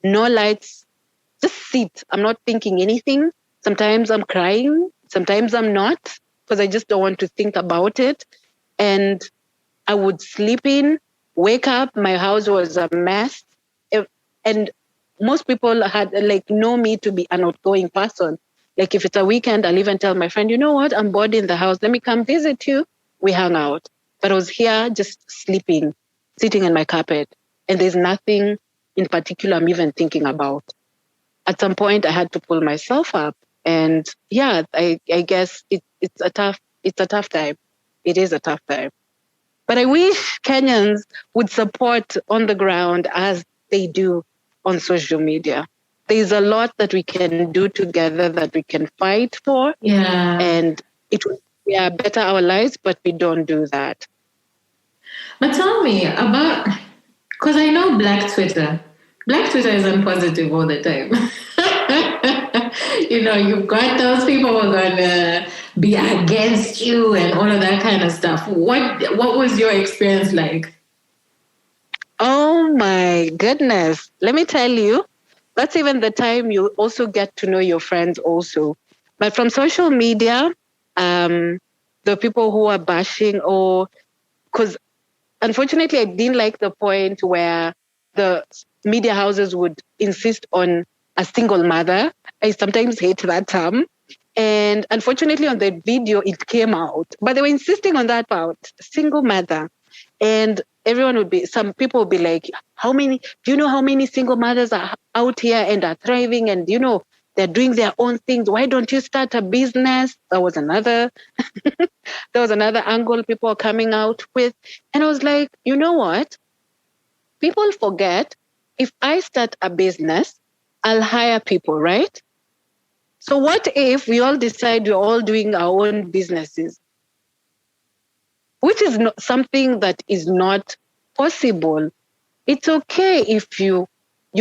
[SPEAKER 2] no lights, just sit. I'm not thinking anything. Sometimes I'm crying. Sometimes I'm not, because I just don't want to think about it. And I would sleep in, wake up. My house was a mess. And most people had know me to be an outgoing person. Like if it's a weekend, I'll even tell my friend, you know what? I'm bored in the house. Let me come visit you. We hang out. But I was here just sleeping, sitting on my carpet. And there's nothing in particular I'm even thinking about. At some point, I had to pull myself up. And yeah, I guess it's a tough time. It is a tough time. But I wish Kenyans would support on the ground as they do on social media. There's a lot that we can do together that we can fight for.
[SPEAKER 1] Yeah.
[SPEAKER 2] And it would better our lives, but we don't do that.
[SPEAKER 1] But tell me about, because I know Black Twitter isn't positive all the time. You've got those people who are going to be against you and all of that kind of stuff. What was your experience like?
[SPEAKER 2] Oh my goodness. Let me tell you, that's even the time you also get to know your friends also. But from social media, the people who are bashing, or because unfortunately I didn't like the point where the media houses would insist on a single mother. I sometimes hate that term. And unfortunately on the video it came out, but they were insisting on that part, single mother. And some people would be like, do you know how many single mothers are out here and are thriving, and they're doing their own things? Why don't you start a business? That was another angle people are coming out with. And I was like, you know what? People forget, if I start a business, I'll hire people, right? So what if we all decide we're all doing our own businesses? Which is not something that is not possible. It's okay if you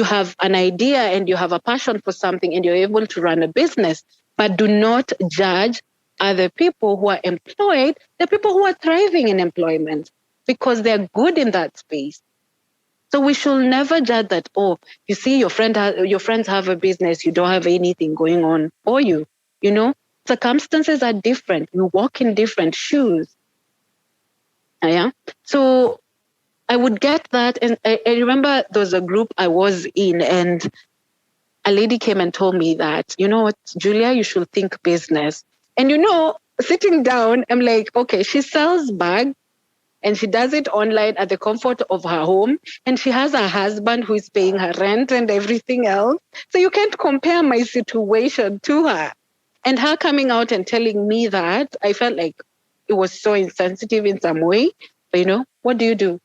[SPEAKER 2] have an idea and you have a passion for something and you're able to run a business, but do not judge other people who are employed, the people who are thriving in employment, because they're good in that space. So we should never judge that, oh, you see your friends have a business, you don't have anything going on for you. Circumstances are different. You walk in different shoes. Yeah. So I would get that. And I remember there was a group I was in, and a lady came and told me that, you know what, Julia, you should think business. And sitting down, I'm like, okay, she sells bags and she does it online at the comfort of her home. And she has a husband who is paying her rent and everything else. So you can't compare my situation to her. And her coming out and telling me that, I felt like it was so insensitive in some way. But what do you do?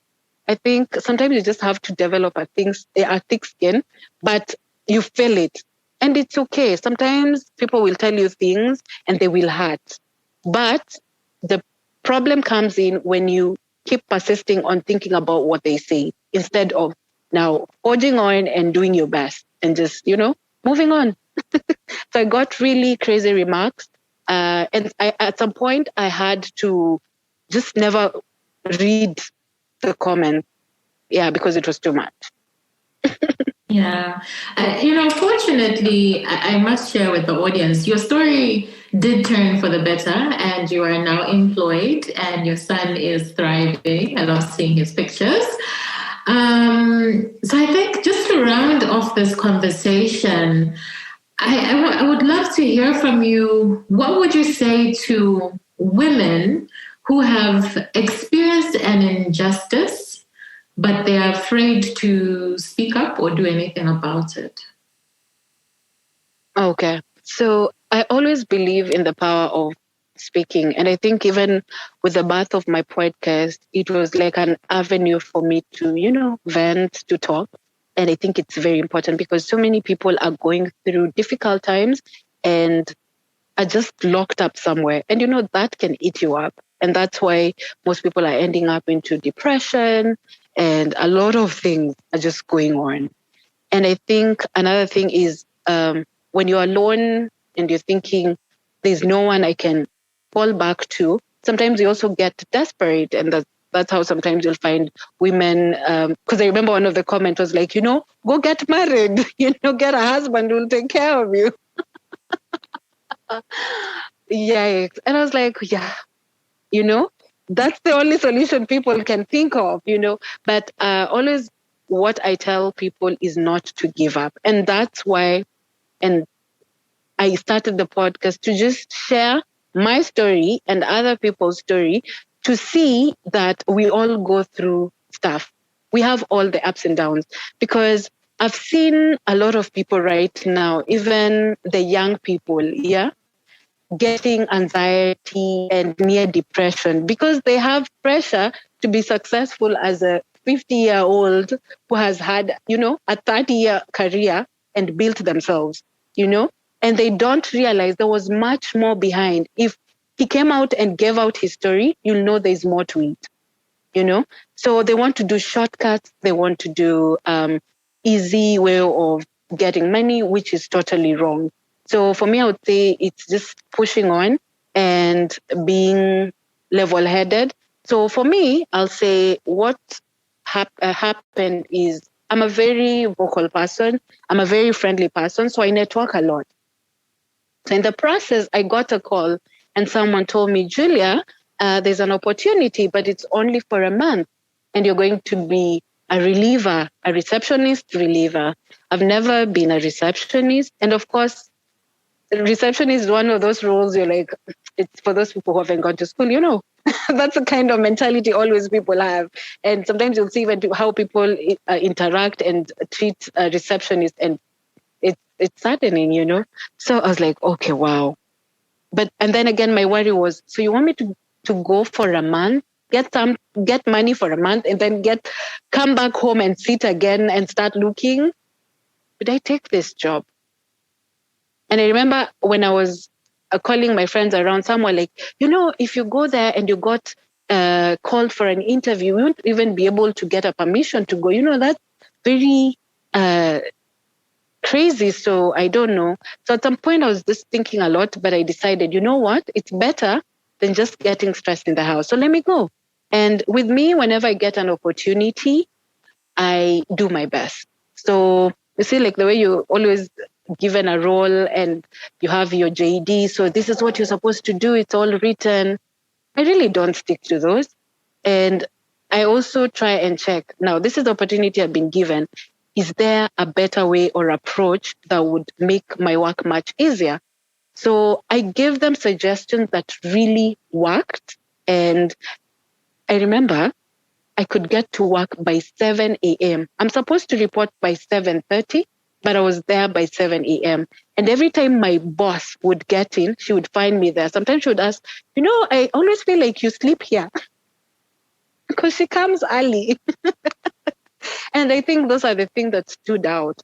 [SPEAKER 2] I think sometimes you just have to develop a thick skin, but you feel it. And it's okay. Sometimes people will tell you things and they will hurt. But the problem comes in when you keep persisting on thinking about what they say instead of now forging on and doing your best and just, moving on. So I got really crazy remarks. And at some point I had to just never read the comment. Yeah, because it was too much.
[SPEAKER 1] Yeah. Fortunately, I must share with the audience, your story did turn for the better, and you are now employed and your son is thriving. I love seeing his pictures. So I think just to round off this conversation, I would love to hear from you. What would you say to women who have experienced an injustice, but they are afraid to speak up or do anything about it?
[SPEAKER 2] Okay. So I always believe in the power of speaking. And I think even with the birth of my podcast, it was like an avenue for me to, vent, to talk. And I think it's very important because so many people are going through difficult times and are just locked up somewhere. And, that can eat you up. And that's why most people are ending up into depression, and a lot of things are just going on. And I think another thing is when you're alone and you're thinking there's no one I can fall back to, sometimes you also get desperate. And that's how sometimes you'll find women, because I remember one of the comments was like, go get married, get a husband who will take care of you. Yeah. And I was like, yeah, that's the only solution people can think of, but always what I tell people is not to give up. And that's why, and I started the podcast to just share my story and other people's story to see that we all go through stuff. We have all the ups and downs, because I've seen a lot of people right now, even the young people, getting anxiety and near depression because they have pressure to be successful as a 50-year-old who has had, a 30-year career and built themselves, and they don't realize there was much more behind. If he came out and gave out his story, you'll know there's more to it, So they want to do shortcuts. They want to do easy way of getting money, which is totally wrong. So for me, I would say it's just pushing on and being level-headed. So for me, I'll say what happened is I'm a very vocal person. I'm a very friendly person. So I network a lot. So in the process, I got a call and someone told me, Julia, there's an opportunity, but it's only for a month. And you're going to be a reliever, a receptionist reliever. I've never been a receptionist. And of course, receptionist is one of those roles you're like, it's for those people who haven't gone to school, That's the kind of mentality always people have. And sometimes you'll see even how people interact and treat a receptionist, and it's saddening, So I was like, okay, wow. And then again, my worry was, so you want me to go for a month, get money for a month, and then come back home and sit again and start looking? Would I take this job? And I remember when I was calling my friends around, some were like, if you go there and you got called for an interview, you won't even be able to get a permission to go. That's very crazy. So I don't know. So at some point I was just thinking a lot, but I decided, you know what? It's better than just getting stressed in the house. So let me go. And with me, whenever I get an opportunity, I do my best. So you see, like the way you always given a role and you have your JD. So this is what you're supposed to do. It's all written. I really don't stick to those. And I also try and check. Now, this is the opportunity I've been given. Is there a better way or approach that would make my work much easier? So I gave them suggestions that really worked. And I remember I could get to work by 7 a.m. I'm supposed to report by 7:30, but I was there by 7 a.m. And every time my boss would get in, she would find me there. Sometimes she would ask, I always feel like you sleep here because she comes early. And I think those are the things that stood out.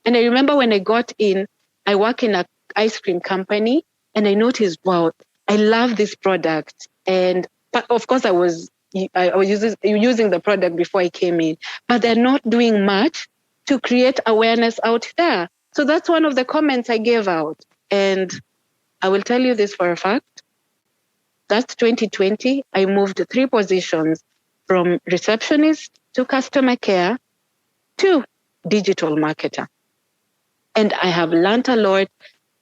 [SPEAKER 2] And I remember when I got in, I work in an ice cream company, and I noticed, wow, I love this product. And of course, I was using the product before I came in, but they're not doing much to create awareness out there. So that's one of the comments I gave out. And I will tell you this for a fact. That's 2020. I moved 3 positions from receptionist to customer care to digital marketer. And I have learned a lot.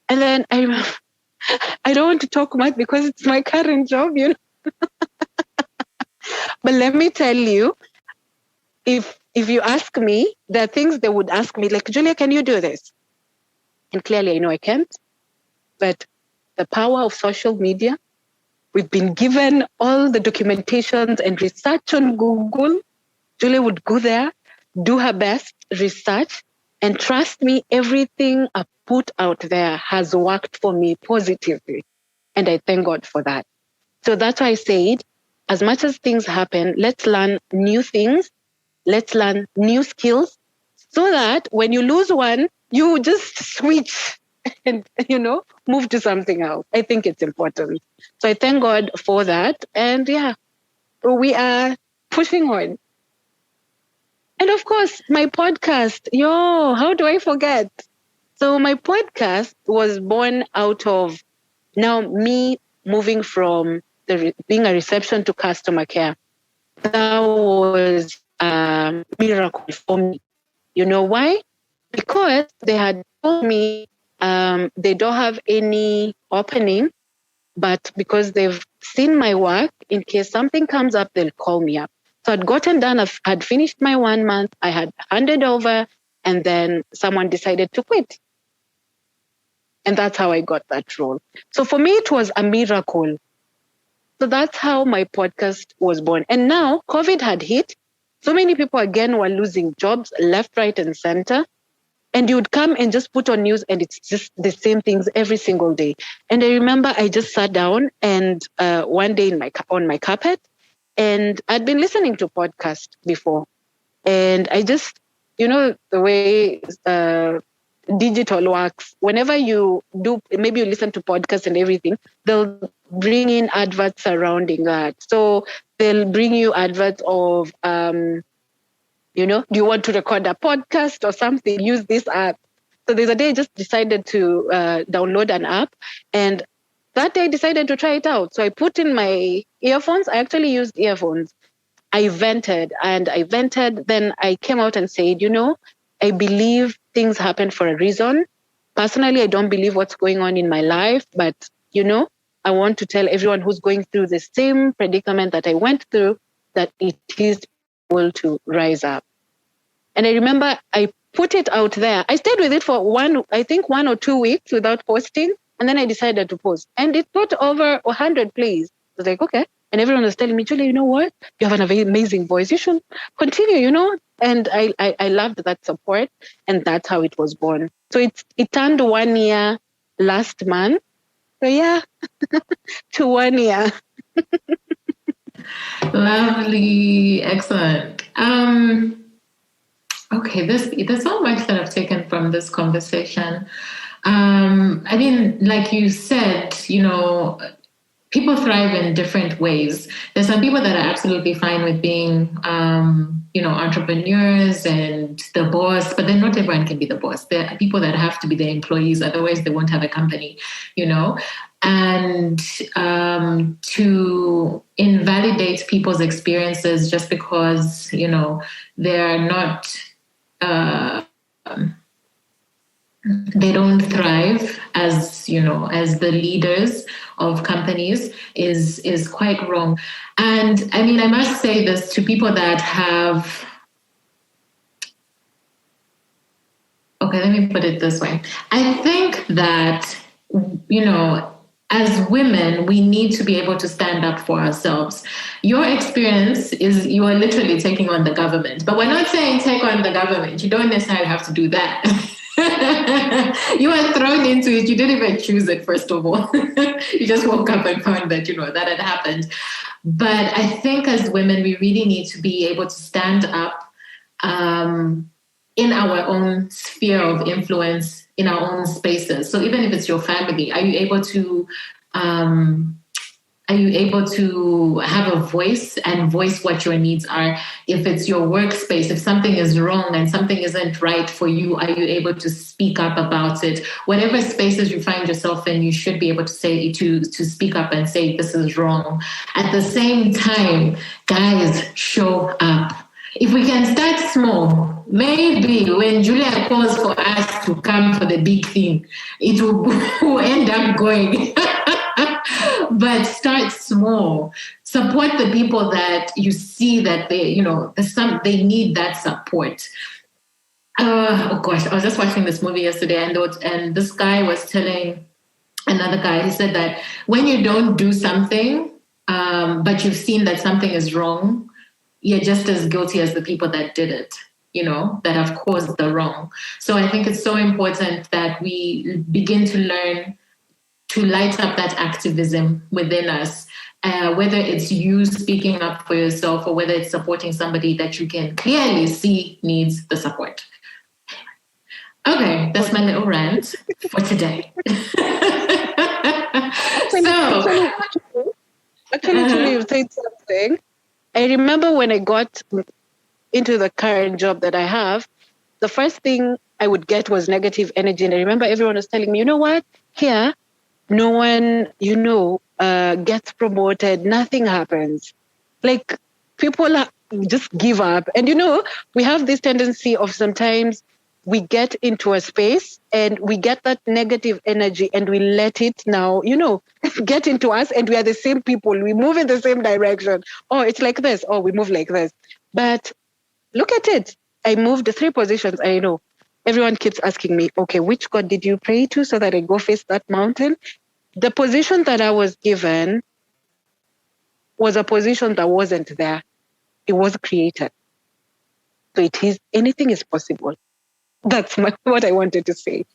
[SPEAKER 2] And then I don't want to talk much because it's my current job, But let me tell you, if you ask me, there are things they would ask me, like, Julia, can you do this? And clearly I know I can't. But the power of social media, we've been given all the documentations and research on Google. Julia would go there, do her best research, and trust me, everything I put out there has worked for me positively. And I thank God for that. So that's why I said, as much as things happen, let's learn new things. Let's learn new skills so that when you lose one, you just switch and, move to something else. I think it's important. So I thank God for that. And we are pushing on. And of course, my podcast, how do I forget? So my podcast was born out of now me moving from being a reception to customer care. That was a miracle for me. You know why? Because they had told me they don't have any opening, but because they've seen my work, in case something comes up, they'll call me up. So I'd gotten done, I'd finished my 1 month, I had handed over, and then someone decided to quit. And that's how I got that role. So for me, it was a miracle. So that's how my podcast was born. And now COVID had hit. So many people again were losing jobs left, right, and center. And you would come and just put on news and it's just the same things every single day. And I remember I just sat down and one day on my carpet, and I'd been listening to podcasts before. And I just, the way digital works, whenever you do, maybe you listen to podcasts and everything, they'll bring in adverts surrounding that. So they'll bring you adverts of, do you want to record a podcast or something? Use this app. So there's a day I just decided to download an app, and that day I decided to try it out. So I put in my earphones. I actually used earphones. I vented and I vented. Then I came out and said, I believe things happen for a reason. Personally, I don't believe what's going on in my life, but, I want to tell everyone who's going through the same predicament that I went through that it is possible to rise up. And I remember I put it out there. I stayed with it for 1 or 2 weeks without posting. And then I decided to post. And it got over 100 plays. I was like, okay. And everyone was telling me, Julia, you know what? You have an amazing voice. You should continue, And I loved that support. And that's how it was born. So it turned 1 year last month. So yeah, to 1 year.
[SPEAKER 1] Lovely. Excellent. Okay, there's so much that I've taken from this conversation. I mean, like you said, people thrive in different ways. There's some people that are absolutely fine with being, entrepreneurs and the boss, but then not everyone can be the boss. There are people that have to be the employees, otherwise they won't have a company, and to invalidate people's experiences just because, they're not, they don't thrive as the leaders of companies is quite wrong. And I mean, I must say this to people that have, okay, let me put it this way. I think that, as women, we need to be able to stand up for ourselves. Your experience is you are literally taking on the government, but we're not saying take on the government. You don't necessarily have to do that. You were thrown into it. You didn't even choose it, first of all. You just woke up and found that, that had happened. But I think as women, we really need to be able to stand up in our own sphere of influence, in our own spaces. So even if it's your family, are you able to have a voice and voice what your needs are? If it's your workspace, if something is wrong and something isn't right for you, are you able to speak up about it? Whatever spaces you find yourself in, you should be able to say to speak up and say, this is wrong. At the same time, guys, show up. If we can start small, maybe when Julia calls for us to come for the big thing, it will end up going. But start small. Support the people that you see that they need that support. Oh gosh, I was just watching this movie yesterday, and this guy was telling another guy. He said that when you don't do something, but you've seen that something is wrong, you're just as guilty as the people that did it, that have caused the wrong. So I think it's so important that we begin to learn to light up that activism within us, whether it's you speaking up for yourself or whether it's supporting somebody that you can clearly see needs the support. Okay, that's my little rant for today.
[SPEAKER 2] Actually, you said something. I remember when I got into the current job that I have, the first thing I would get was negative energy. And I remember everyone was telling me, you know what? Here, no one, gets promoted. Nothing happens. Like, people just give up. And, we have this tendency of sometimes we get into a space and we get that negative energy and we let it now, get into us, and we are the same people. We move in the same direction. Oh, it's like this. Oh, we move like this. But look at it. I moved 3 positions. I know. Everyone keeps asking me, okay, which God did you pray to so that I go face that mountain? The position that I was given was a position that wasn't there. It was created. So anything is possible. That's what I wanted to say.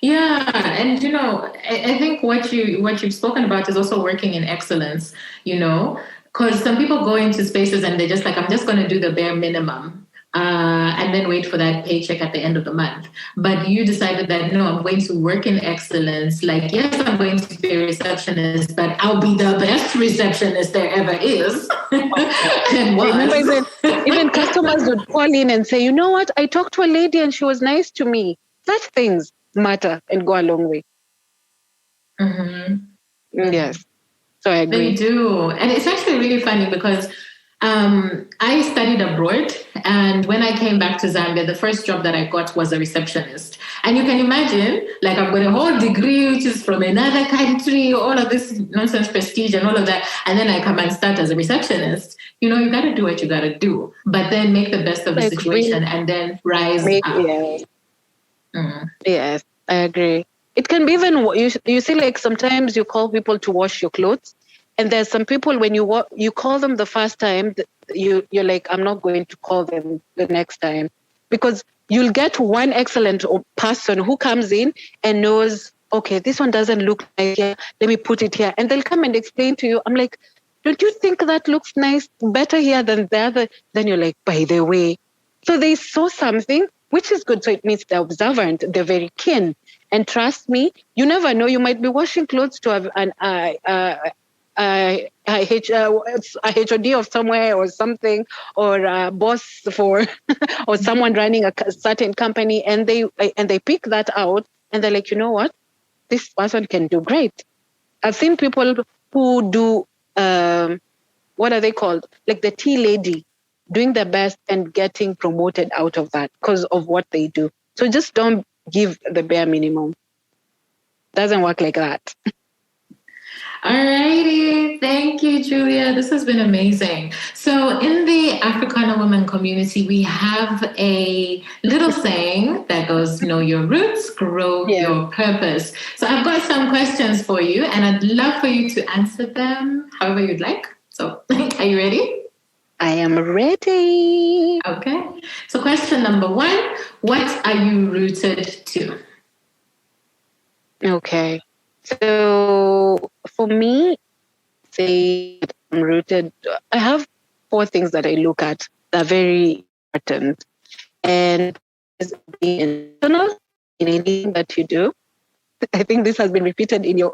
[SPEAKER 1] Yeah, and I think what you've spoken about is also working in excellence. Because some people go into spaces and they're just like, I'm just going to do the bare minimum, and then wait for that paycheck at the end of the month. But you decided that no, I'm going to work in excellence. Like, yes, I'm going to be a receptionist, but I'll be the best receptionist there ever is. And
[SPEAKER 2] even customers would call in and say, you know what? I talked to a lady and she was nice to me. Such things matter and go a long way.
[SPEAKER 1] Mm-hmm.
[SPEAKER 2] Yes. So I agree.
[SPEAKER 1] They do. And it's actually really funny because I studied abroad, and when I came back to Zambia, the first job that I got was a receptionist. And you can imagine, like, I've got a whole degree which is from another country, all of this nonsense prestige and all of that, and then I come and start as a receptionist. You know, you got to do what you got to do, but then make the best of the situation and then rise up.
[SPEAKER 2] Yes. Yes, I agree. It can be even you see, like sometimes you call people to wash your clothes, and there's some people when you call them the first time, you're like, I'm not going to call them the next time, because you'll get one excellent person who comes in and knows, okay, this one doesn't look nice here, let me put it here, and they'll come and explain to you. I'm like, don't you think that looks nice, better here than the other? Then you're like, by the way, so they saw something which is good. So it means they're observant, they're very keen. And trust me, you never know. You might be washing clothes to have a HOD of somewhere or something, or a boss for, or someone running a certain company, and they pick that out, and they're like, you know what, this person can do great. I've seen people who do what are they called, like the tea lady, doing their best and getting promoted out of that because of what they do. So just don't give the bare minimum. Doesn't work like that.
[SPEAKER 1] All righty. Thank you, Julia. This has been amazing. So in the Africana women community, we have a little saying that goes, know your roots, grow your purpose. So I've got some questions for you, and I'd love for you to answer them however you'd like. So are you ready?
[SPEAKER 2] I am ready.
[SPEAKER 1] Okay. So question number 1, what are you rooted to?
[SPEAKER 2] Okay. So for me, say I'm rooted, I have 4 things that I look at that are very important. And is being intentional in anything that you do. I think this has been repeated in your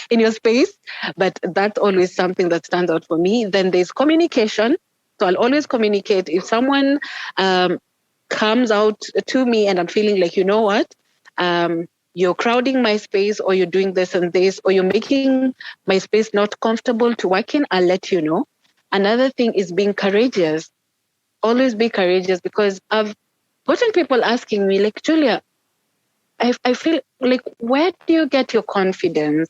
[SPEAKER 2] in your space, but that's always something that stands out for me. Then there's communication. So I'll always communicate. If someone comes out to me and I'm feeling like, you know what, you're crowding my space, or you're doing this and this, or you're making my space not comfortable to work in, I'll let you know. Another thing is being courageous. Always be courageous, because I've gotten people asking me, like, Julia, I feel like, where do you get your confidence?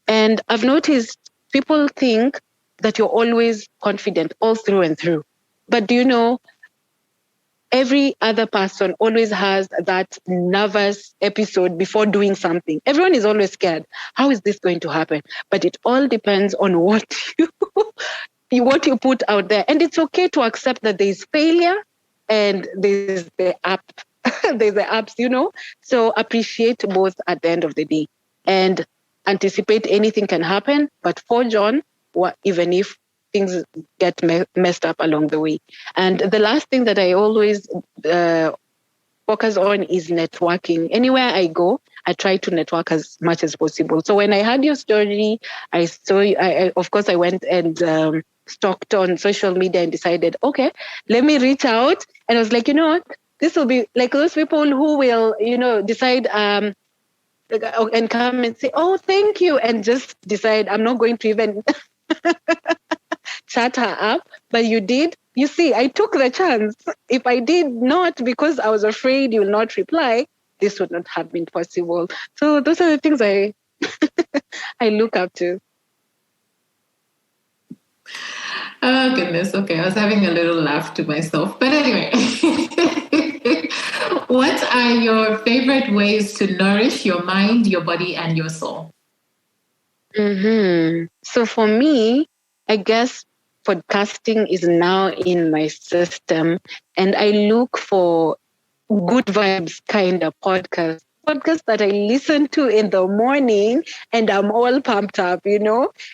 [SPEAKER 2] And I've noticed people think that you're always confident all through and through. But do you know, every other person always has that nervous episode before doing something. Everyone is always scared. How is this going to happen? But it all depends on what you put out there. And it's okay to accept that there's failure and there's the up. There's the ups, you know. So appreciate both at the end of the day, and anticipate anything can happen, but forge on, even if things get messed up along the way. And the last thing that I always focus on is networking. Anywhere I go, I try to network as much as possible. So when I heard your story, I of course, I went and stalked on social media and decided, okay, let me reach out. And I was like, you know what? This will be like those people who will, decide and come and say, oh, thank you, and just decide I'm not going to even chat her up. But you did. You see, I took the chance. If I did not, because I was afraid you will not reply, this would not have been possible. So those are the things I I look up to.
[SPEAKER 1] Oh, goodness. Okay, I was having a little laugh to myself. But anyway, what are your favorite ways to nourish your mind, your body, and your soul?
[SPEAKER 2] So for me, I guess podcasting is now in my system, and I look for good vibes kind of podcasts that I listen to in the morning and I'm all pumped up,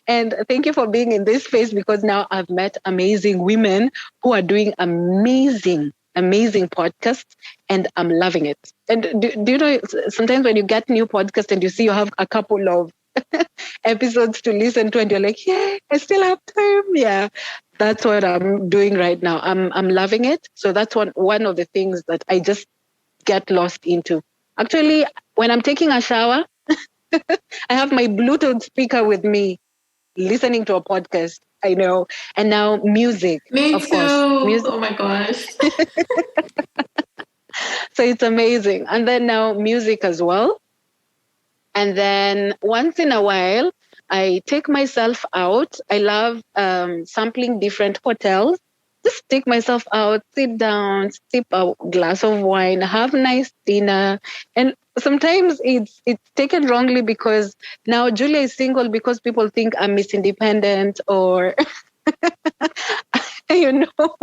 [SPEAKER 2] And thank you for being in this space, because now I've met amazing women who are doing amazing podcasts, and I'm loving it. And do you know, sometimes when you get new podcasts and you see you have a couple of episodes to listen to, and you're like, yeah, I still have time. Yeah, that's what I'm doing right now. I'm loving it. So that's one of the things that I just get lost into. Actually, when I'm taking a shower, I have my Bluetooth speaker with me. listening to a podcast. I know. And now music,
[SPEAKER 1] Me
[SPEAKER 2] of
[SPEAKER 1] too.
[SPEAKER 2] course. Music.
[SPEAKER 1] Oh my gosh.
[SPEAKER 2] So it's amazing. And then now music as well. And then once in a while, I take myself out. I love sampling different hotels. Just take myself out, sit down, sip a glass of wine, have nice dinner. And sometimes it's taken wrongly because now Julia is single because people think I'm Miss Independent or you know,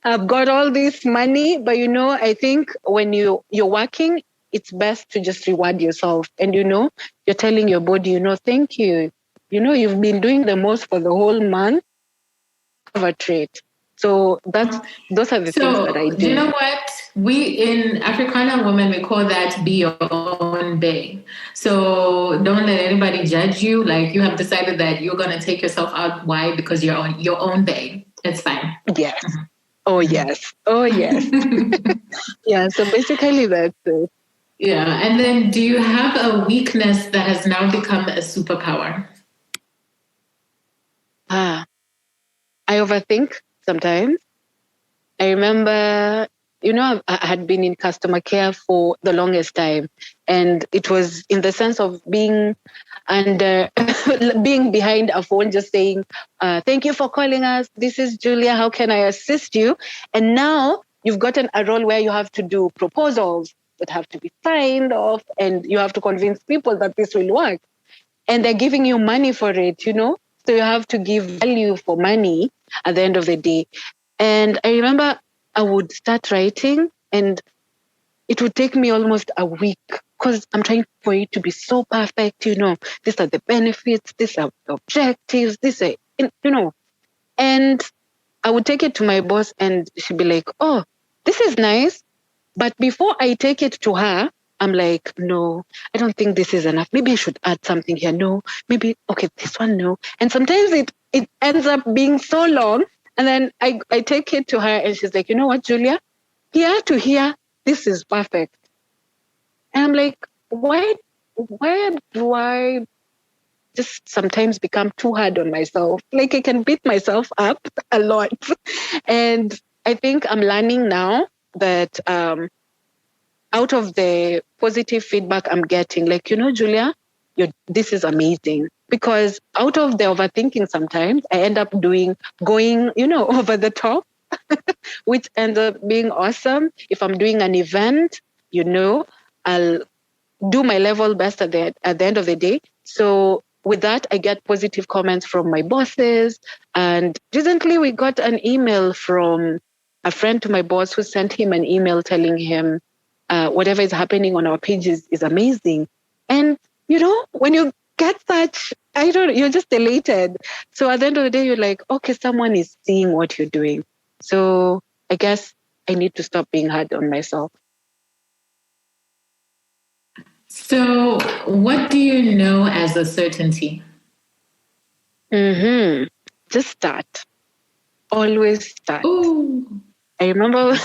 [SPEAKER 2] I've got all this money. But I think when you're working, it's best to just reward yourself. And you're telling your body, thank you. You've been doing the most for the whole month. Have a treat. So those are the things that I do.
[SPEAKER 1] Do you know what? We in Africana women, we call that be your own bae. So don't let anybody judge you. Like you have decided that you're going to take yourself out. Why? Because you're on your own bae. It's fine.
[SPEAKER 2] Yes. Oh, yes. Oh, yes. Yeah. So basically that's it.
[SPEAKER 1] Yeah. And then do you have a weakness that has now become a superpower?
[SPEAKER 2] I overthink sometimes. I remember, I had been in customer care for the longest time. And it was in the sense of being being behind a phone, just saying, thank you for calling us. This is Julia. How can I assist you? And now you've gotten a role where you have to do proposals that have to be signed off and you have to convince people that this will work. And they're giving you money for it, So you have to give value for money at the end of the day. And I remember I would start writing and it would take me almost a week because I'm trying for it to be so perfect, These are the benefits, these are the objectives, And I would take it to my boss and she'd be like, oh, this is nice. But before I take it to her, I'm like, no, I don't think this is enough. Maybe I should add something here. No, maybe, okay, this one, no. And sometimes it ends up being so long. And then I take it to her and she's like, you know what, Julia? Here to here, this is perfect. And I'm like, why do I just sometimes become too hard on myself? Like I can beat myself up a lot. And I think I'm learning now that out of the positive feedback I'm getting, like, Julia, this is amazing. Because out of the overthinking sometimes, I end up going, over the top, which ends up being awesome. If I'm doing an event, I'll do my level best at the end of the day. So with that, I get positive comments from my bosses. And recently we got an email from a friend to my boss who sent him an email telling him whatever is happening on our pages is amazing. And, when you get such, you're just elated. So at the end of the day, you're like, okay, someone is seeing what you're doing. So I guess I need to stop being hard on myself.
[SPEAKER 1] So what do you know as a certainty?
[SPEAKER 2] Just start. Always start.
[SPEAKER 1] Ooh.
[SPEAKER 2] I remember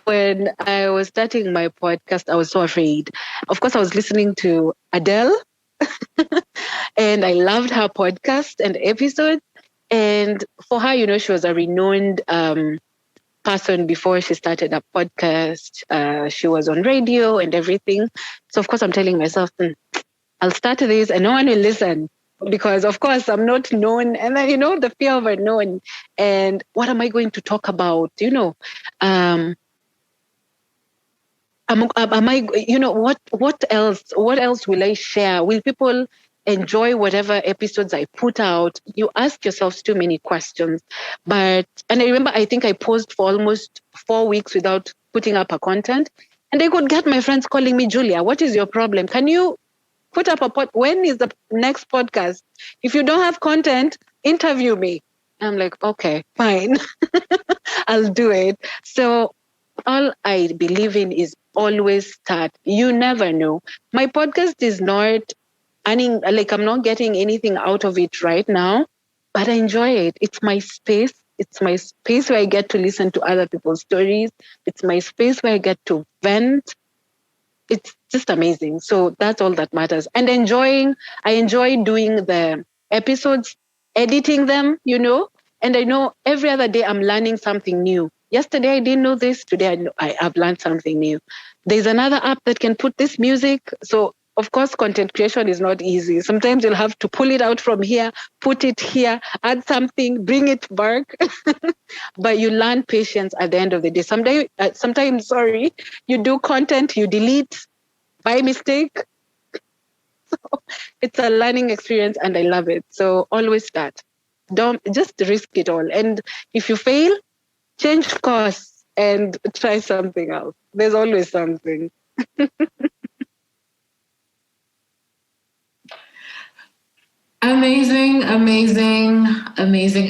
[SPEAKER 2] when I was starting my podcast, I was so afraid. Of course, I was listening to Adele and I loved her podcast and episodes. And for her, she was a renowned person before she started a podcast. She was on radio and everything. So, of course, I'm telling myself, I'll start this and no one will listen. Because, of course, I'm not known. And then, the fear of unknown. And what am I going to talk about? Am I, what else will I share? Will people enjoy whatever episodes I put out? You ask yourselves too many questions. And I remember, I think I paused for almost 4 weeks without putting up a content. And I could get my friends calling me, Julia, what is your problem? Can you put up when is the next podcast? If you don't have content, interview me. I'm like, okay, fine. I'll do it. So all I believe in is always start. You never know. My podcast is not earning, like I'm not getting anything out of it right now, but I enjoy it. It's my space. It's my space where I get to listen to other people's stories. It's my space where I get to vent. it's just amazing. So that's all that matters. And I enjoy doing the episodes, editing them, and I know every other day I'm learning something new. Yesterday I didn't know this. Today I have learned something new. There's another app that can put this music. So of course, content creation is not easy. Sometimes you'll have to pull it out from here, put it here, add something, bring it back. But you learn patience at the end of the day. Sometimes, you do content, you delete by mistake. So it's a learning experience and I love it. So always start. Don't just risk it all. And if you fail, change course and try something else. There's always something.
[SPEAKER 1] Amazing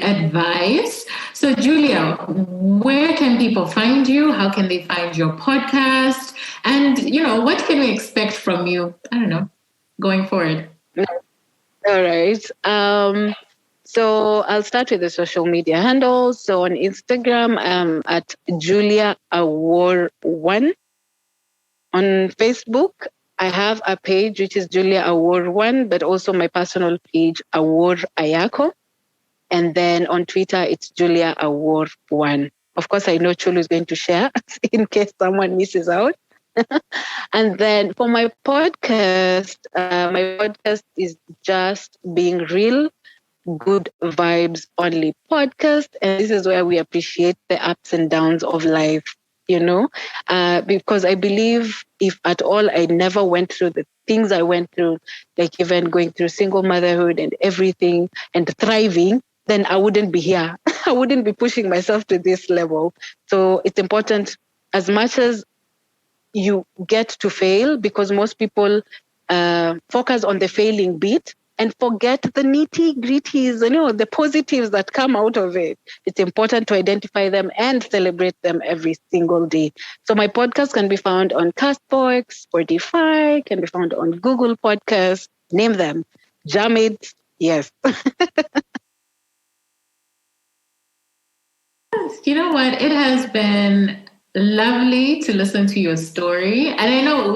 [SPEAKER 1] advice. So, Julia, where can people find you? How can they find your podcast? And, what can we expect from you? I don't know, going forward.
[SPEAKER 2] All right. So I'll start with the social media handles. So on Instagram, at Juliah Awuor 1. On Facebook, I have a page which is Juliah Awuor 1, but also my personal page, Awuor Ayako. And then on Twitter, it's Juliah Awuor 1. Of course, I know Chulu is going to share in case someone misses out. And then for my podcast is Just Being Real, Good Vibes Only podcast. And this is where we appreciate the ups and downs of life. Because I believe if at all I never went through the things I went through, like even going through single motherhood and everything and thriving, then I wouldn't be here. I wouldn't be pushing myself to this level. So it's important as much as you get to fail, because most people focus on the failing bit and forget the nitty-gritties, the positives that come out of it. It's important to identify them and celebrate them every single day. So my podcast can be found on Castbox, Spotify, can be found on Google Podcasts, name them. Jam it, yes.
[SPEAKER 1] You know what? It has been lovely to listen to your story. And I know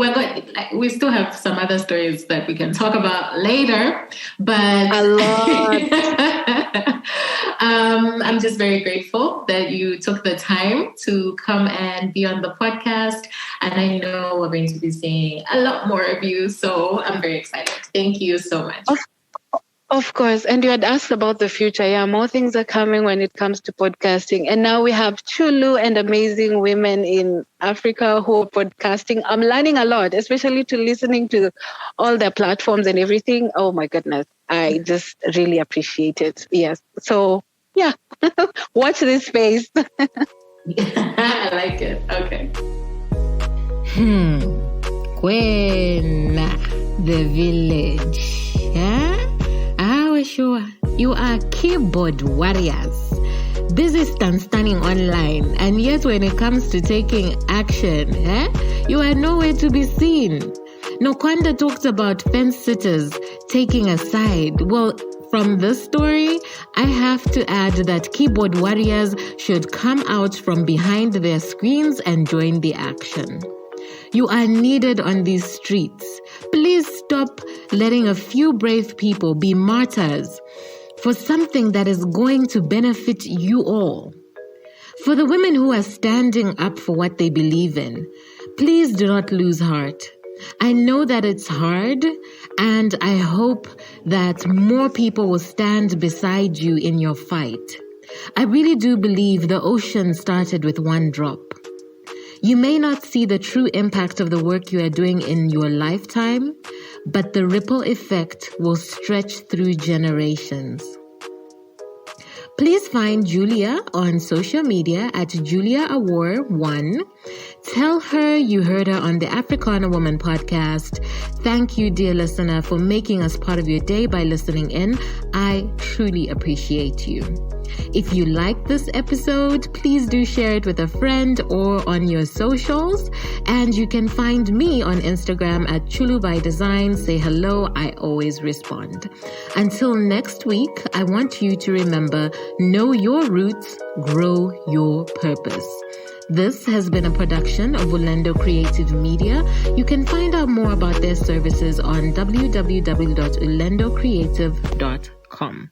[SPEAKER 1] we still have some other stories that we can talk about later, but
[SPEAKER 2] a lot.
[SPEAKER 1] I'm just very grateful that you took the time to come and be on the podcast. And I know we're going to be seeing a lot more of you. So I'm very excited. Thank you so much.
[SPEAKER 2] Of course. And you had asked about the future. Yeah, more things are coming when it comes to podcasting. And now we have Chulu and amazing women in Africa who are podcasting. I'm learning a lot, especially to listening to all their platforms and everything. Oh, my goodness. I just really appreciate it. Yes. So, yeah, watch this space.
[SPEAKER 1] I like it. Okay.
[SPEAKER 3] Kwena, the village. Yeah? Sure, you are keyboard warriors, busy standing online, and yet when it comes to taking action, you are nowhere to be seen. Nokwanda talked about fence sitters taking a side. Well, from this story, I have to add that keyboard warriors should come out from behind their screens and join the action. You are needed on these streets. Please stop letting a few brave people be martyrs for something that is going to benefit you all. For the women who are standing up for what they believe in, please do not lose heart. I know that it's hard, and I hope that more people will stand beside you in your fight. I really do believe the ocean started with one drop. You may not see the true impact of the work you are doing in your lifetime, but the ripple effect will stretch through generations. Please find Julia on social media at Juliah Awuor 1. Tell her you heard her on the Africana Woman podcast. Thank you, dear listener, for making us part of your day by listening in. I truly appreciate you. If you like this episode, please do share it with a friend or on your socials. And you can find me on Instagram at Chulu by Design. Say hello. I always respond. Until next week, I want you to remember, know your roots, grow your purpose.
[SPEAKER 1] This has been a production of Ulendo Creative Media. You can find out more about their services on www.ulendocreative.com.